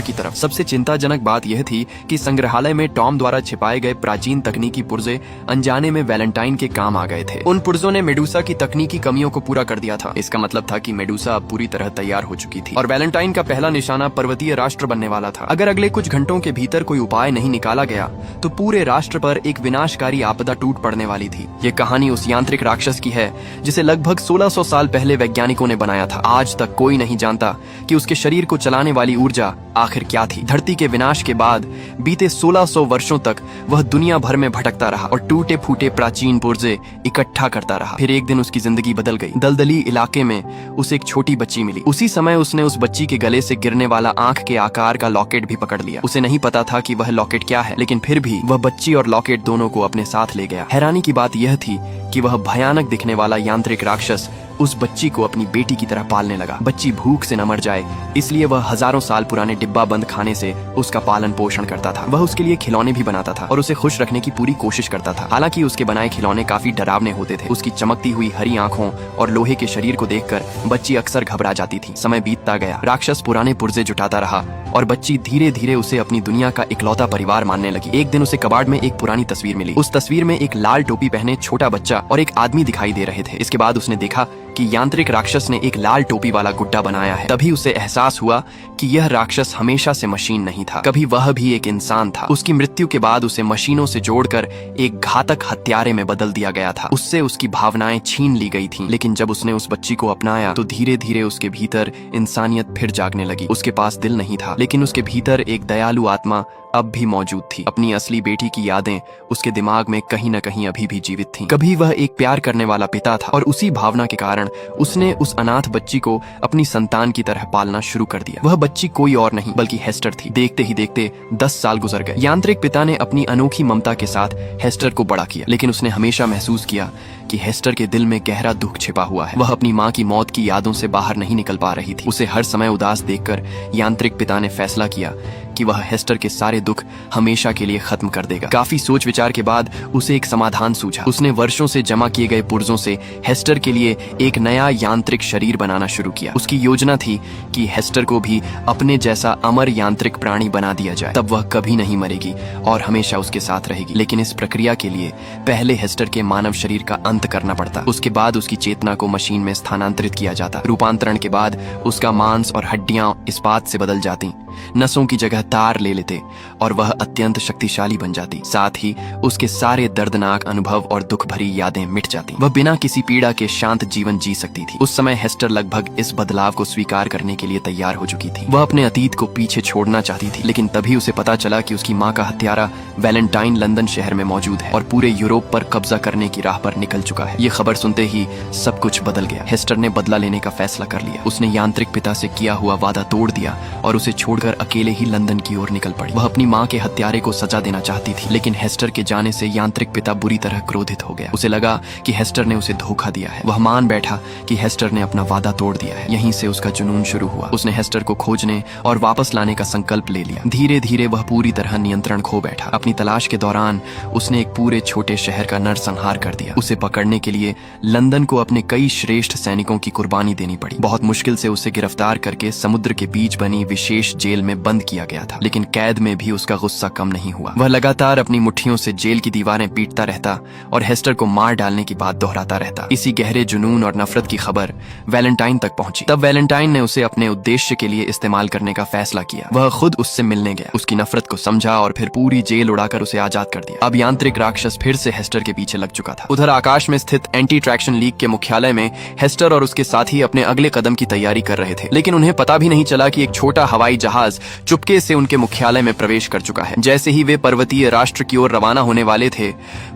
की तरफ। सबसे चिंताजनक बात यह थी कि संग्रहालय में टॉम द्वारा छिपाए गए प्राचीन तकनीकी पुर्जे अनजाने में वैलेंटाइन के काम आ गए थे। उन पुर्जों ने मेडुसा की तकनीकी कमियों को पूरा कर दिया था। इसका मतलब था कि मेडुसा अब पूरी तरह तैयार हो चुकी थी और वैलेंटाइन का पहला निशाना पर्वतीय राष्ट्र बनने वाला था। अगर अगले कुछ घंटों के भीतर कोई उपाय नहीं निकाला गया तो पूरे राष्ट्र पर एक विनाशकारी आपदा टूट पड़ने वाली थी। ये कहानी उस यांत्रिक राक्षस की है जिसे लगभग 1600 साल पहले वैज्ञानिकों ने बनाया था। आज तक कोई नहीं जानता कि उसके शरीर को चलाने वाली ऊर्जा आखिर क्या थी। धरती के विनाश के बाद बीते 1600 वर्षों तक वह दुनिया भर में भटकता रहा और टूटे फूटे प्राचीन पुर्जे इकट्ठा करता रहा। फिर एक दिन उसकी जिंदगी बदल गई। दलदली इलाके में उसे एक छोटी बच्ची मिली। उसी समय उसने उस बच्ची के गले से गिरने वाला आंख के आकार का लॉकेट भी पकड़ लिया। उसे नहीं पता था कि वह लॉकेट क्या है, लेकिन फिर भी वह बच्ची और लॉकेट दोनों को अपने साथ ले गया। हैरानी की बात यह थी कि वह भयानक दिखने वाला यांत्रिक राक्षस उस बच्ची को अपनी बेटी की तरह पालने लगा। बच्ची भूख से न मर जाए इसलिए वह हजारों साल पुराने डिब्बा बंद खाने से उसका पालन पोषण करता था। वह उसके लिए खिलौने भी बनाता था और उसे खुश रखने की पूरी कोशिश करता था। हालांकि उसके बनाए खिलौने काफी डरावने होते थे। उसकी चमकती हुई हरी आंखों और लोहे के शरीर को देखकर बच्ची अक्सर घबरा जाती थी। समय बीतता गया। राक्षस पुराने पुर्जे जुटाता रहा और बच्ची धीरे धीरे उसे अपनी दुनिया का इकलौता परिवार मानने लगी। एक दिन उसे कबाड़ में एक पुरानी तस्वीर मिली। उस तस्वीर में एक लाल टोपी पहने छोटा बच्चा और एक आदमी दिखाई दे रहे थे। इसके बाद उसने देखा कि यांत्रिक राक्षस ने एक लाल टोपी वाला गुड्डा बनाया है। तभी उसे एहसास हुआ कि यह राक्षस हमेशा से मशीन नहीं था, कभी वह भी एक इंसान था। उसकी मृत्यु के बाद उसे मशीनों से जोड़कर एक घातक हत्यारे में बदल दिया गया था। उससे उसकी भावनाएं छीन ली गई थीं। लेकिन जब उसने उस बच्ची को अपनाया तो धीरे धीरे उसके भीतर इंसानियत फिर जागने लगी। उसके पास दिल नहीं था, लेकिन उसके भीतर एक दयालु आत्मा अब भी मौजूद थी। अपनी असली बेटी की यादें उसके दिमाग में कहीं न कहीं अभी भी जीवित थीं। कभी वह एक प्यार करने वाला पिता था और उसी भावना के कारण उसने उस अनाथ बच्ची को अपनी संतान की तरह पालना शुरू कर दिया। वह बच्ची कोई और नहीं बल्कि हेस्टर थी। देखते ही देखते 10 साल गुजर गए। यांत्रिक पिता ने अपनी अनोखी ममता के साथ हेस्टर को बड़ा किया, लेकिन उसने हमेशा महसूस किया कि हेस्टर के दिल में गहरा दुख छिपा हुआ है। वह अपनी माँ की मौत की यादों से बाहर नहीं निकल पा रही थी। उसे हर समय उदास देखकर यांत्रिक पिता ने फैसला किया कि वह हेस्टर के सारे दुख हमेशा के लिए खत्म कर देगा। काफी सोच विचार के बाद उसे एक समाधान सूझा। उसने वर्षों से जमा किए गए पुर्जों से हेस्टर के लिए एक नया यांत्रिक शरीर बनाना शुरू किया। उसकी योजना थी कि हेस्टर को भी अपने जैसा अमर यांत्रिक प्राणी बना दिया जाए। तब वह कभी नहीं मरेगी और हमेशा उसके साथ रहेगी। लेकिन इस प्रक्रिया के लिए पहले हेस्टर के मानव शरीर का अंत करना पड़ता। उसके बाद उसकी चेतना को मशीन में स्थानांतरित किया जाता। रूपांतरण के बाद उसका मांस और हड्डियां इस्पात से बदल जाती, नसों की जगह तार ले लेते और वह अत्यंत शक्तिशाली बन जाती। साथ ही उसके सारे दर्दनाक अनुभव और दुख भरी यादें मिट जाती। वह बिना किसी पीड़ा के शांत जीवन जी सकती थी। उस समय हेस्टर लगभग इस बदलाव को स्वीकार करने के लिए तैयार हो चुकी थी। वह अपने अतीत को पीछे छोड़ना चाहती थी, लेकिन तभी उसे पता चला कि उसकी माँ का हत्यारा वैलेंटाइन लंदन शहर में मौजूद है और पूरे यूरोप पर कब्जा करने की राह पर निकल चुका है। ये खबर सुनते ही सब कुछ बदल गया। हेस्टर ने बदला लेने का फैसला कर लिया। उसने यांत्रिक पिता से किया हुआ वादा तोड़ दिया और उसे छोड़कर अकेले ही लंदन की ओर निकल पड़ी। वह अपनी माँ के हत्यारे को सजा देना चाहती थी, लेकिन हेस्टर के जाने से यांत्रिक पिता बुरी तरह क्रोधित हो गया। उसे लगा कि हेस्टर ने उसे धोखा दिया है। वह मान बैठा कि हेस्टर ने अपना वादा तोड़ दिया है। यहीं से उसका जुनून शुरू हुआ। उसने हेस्टर को खोजने और वापस लाने का संकल्प ले लिया। धीरे धीरे वह पूरी तरह नियंत्रण खो बैठा। अपनी तलाश के दौरान उसने एक पूरे छोटे शहर का नरसंहार कर दिया। उसे पकड़ने के लिए लंदन को अपने कई श्रेष्ठ सैनिकों की कुर्बानी देनी पड़ी। बहुत मुश्किल से उसे गिरफ्तार करके समुद्र के बीच बनी विशेष जेल में बंद किया गया था, लेकिन कैद में भी उसका गुस्सा कम नहीं हुआ। वह लगातार अपनी मुट्ठियों से जेल की दीवारें पीटता रहता और हेस्टर को मार डालने की बात दोहराता रहता। इसी गहरे जुनून और नफरत की खबर वैलेंटाइन तक पहुंची। तब वैलेंटाइन ने उसे अपने उद्देश्य के लिए इस्तेमाल करने का फैसला किया। वह खुद उससे मिलने गया, उसकी नफरत को समझा और फिर पूरी जेल उड़ाकर उसे आजाद कर दिया। अब यांत्रिक राक्षस फिर से हेस्टर के पीछे लग चुका था। उधर आकाश में स्थित एंटी ट्रैक्शन लीग के मुख्यालय में हेस्टर और उसके साथी अपने अगले कदम की तैयारी कर रहे थे, लेकिन उन्हें पता भी नहीं चला कि एक छोटा हवाई जहाज चुपके से उनके मुख्यालय में प्रवेश कर चुका है। जैसे ही वे पर्वतीय राष्ट्र की ओर रवाना होने वाले थे,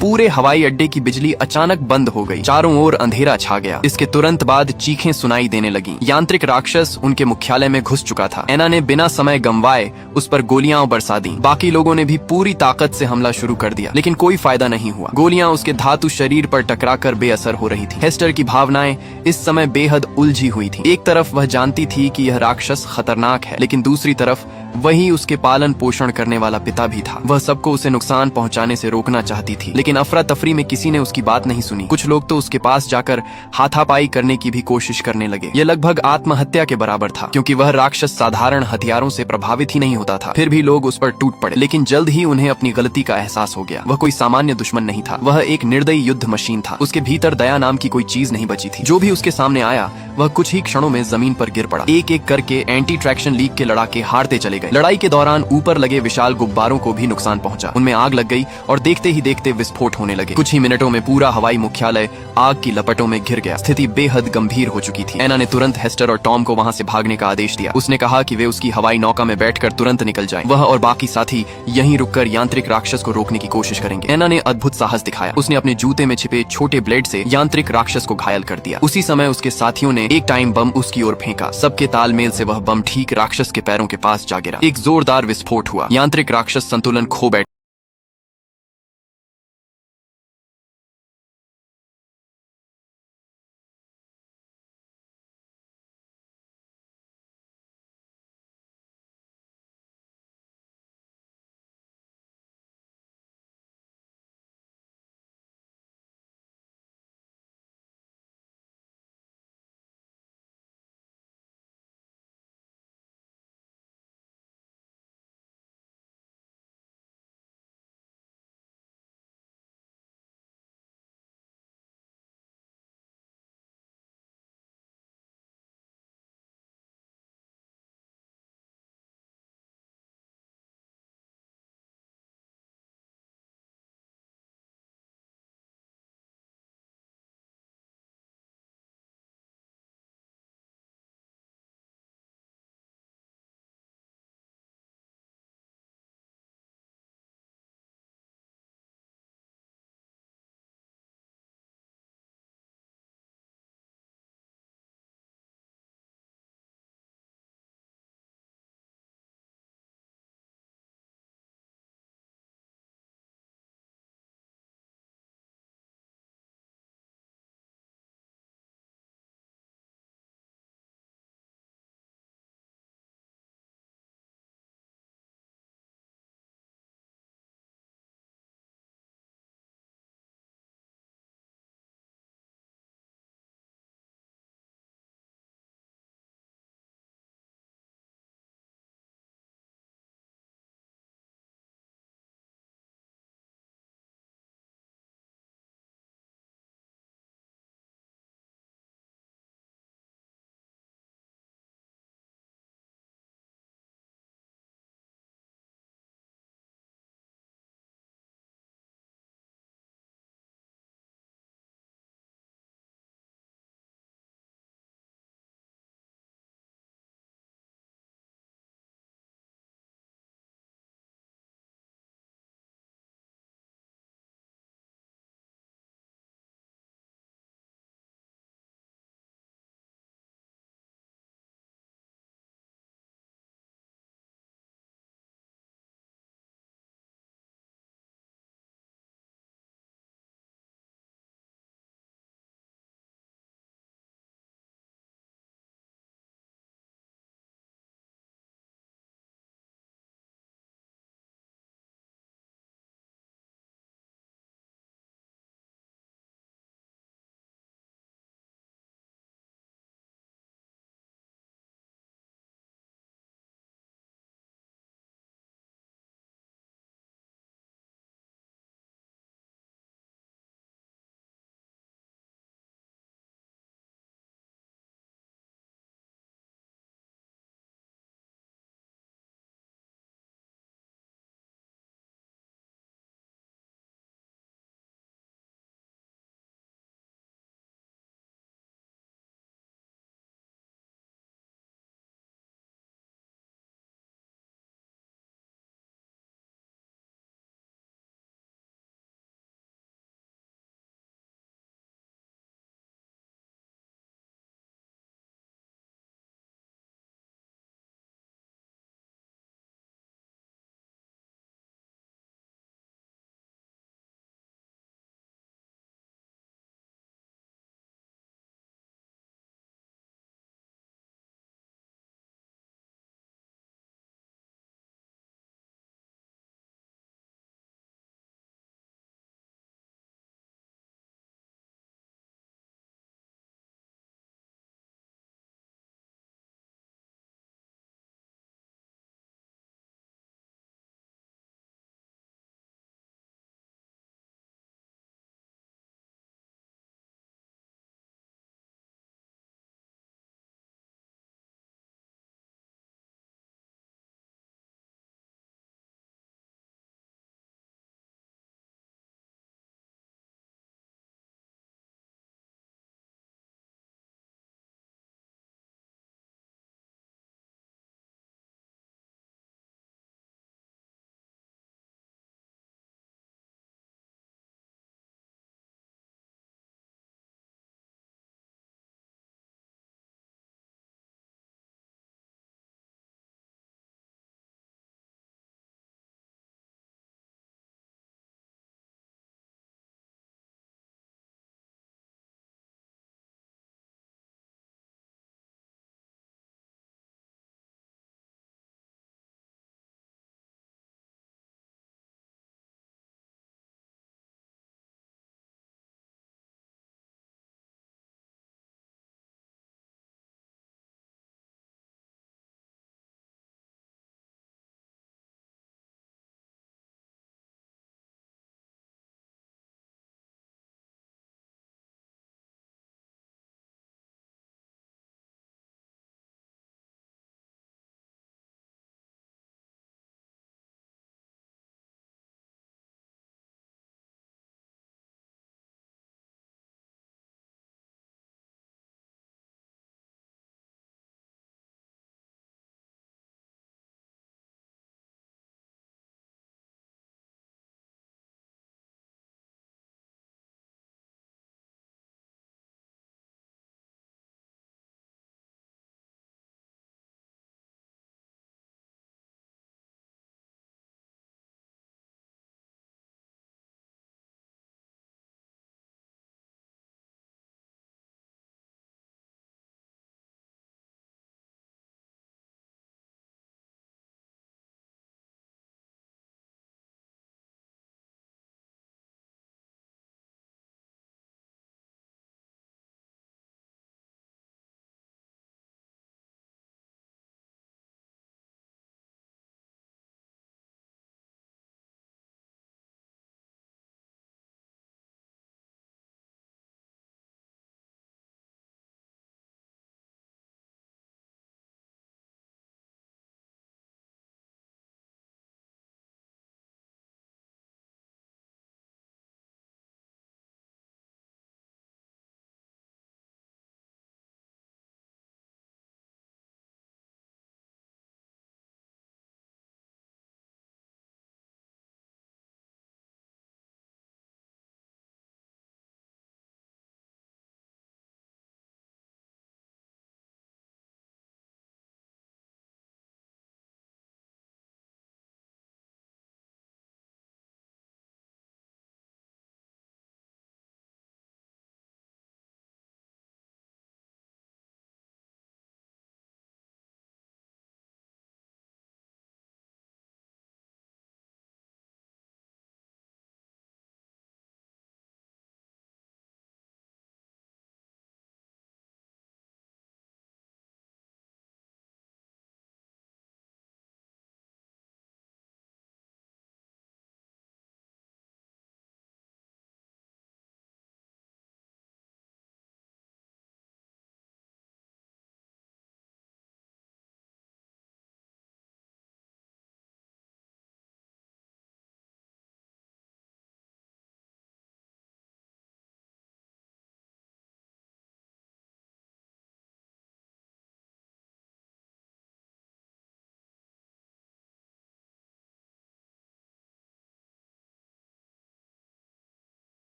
पूरे हवाई अड्डे की बिजली अचानक बंद हो गई। चारों ओर अंधेरा छा गया। इसके तुरंत बाद चीखें सुनाई देने लगी। यांत्रिक राक्षस उनके मुख्यालय में घुस चुका था। एना ने बिना समय गंवाए उस पर गोलियां बरसा दी। बाकी लोगों ने भी पूरी ताकत से हमला शुरू कर दिया, लेकिन कोई फायदा नहीं हुआ। गोलियां उसके धातु शरीर पर टकराकर बेअसर हो रही थी। हेस्टर की भावनाएं इस समय बेहद उलझी हुई थी। एक तरफ वह जानती थी कि यह राक्षस खतरनाक है, लेकिन दूसरी तरफ वही उसके पालन पोषण करने वाला पिता भी था। वह सबको उसे नुकसान पहुंचाने से रोकना चाहती थी, लेकिन अफरा तफरी में किसी ने उसकी बात नहीं सुनी। कुछ लोग तो उसके पास जाकर हाथापाई करने की भी कोशिश करने लगे। यह लगभग आत्महत्या के बराबर था, क्योंकि वह राक्षस साधारण हथियारों से प्रभावित ही नहीं होता था। फिर भी लोग उस पर टूट पड़े, लेकिन जल्द ही उन्हें अपनी गलती का एहसास हो गया। वह कोई सामान्य दुश्मन नहीं था, वह एक निर्दयी युद्ध मशीन था। उसके भीतर दया नाम की कोई चीज नहीं बची थी। जो भी उसके सामने आया, वह कुछ ही क्षणों में जमीन पर गिर पड़ा। एक एक करके एंटी ट्रैक्शन लीग के लड़ाके हारते चले गए। लड़ाई के दौरान ऊपर लगे विशाल गुब्बारों को भी नुकसान पहुंचा। उनमें आग लग गई और देखते ही देखते विस्फोट होने लगे। कुछ ही मिनटों में पूरा हवाई मुख्यालय आग की लपटों में घिर गया। स्थिति बेहद गंभीर हो चुकी थी। एना ने तुरंत हेस्टर और टॉम को वहां से भागने का आदेश दिया। उसने कहा कि वे उसकी हवाई नौका में बैठकर तुरंत निकल जाएं। वह और बाकी साथी यहीं रुककर यांत्रिक राक्षस को रोकने की कोशिश करेंगे। एना ने अद्भुत साहस दिखाया। उसने अपने जूते में छिपे छोटे ब्लेड से यांत्रिक राक्षस को घायल कर दिया। उसी समय उसके साथियों ने एक टाइम बम उसकी ओर फेंका। सबके तालमेल से वह बम ठीक राक्षस के पैरों के पास जा गिरा। एक जोरदार विस्फोट हुआ। यांत्रिक राक्षस संतुलन खो बैठा।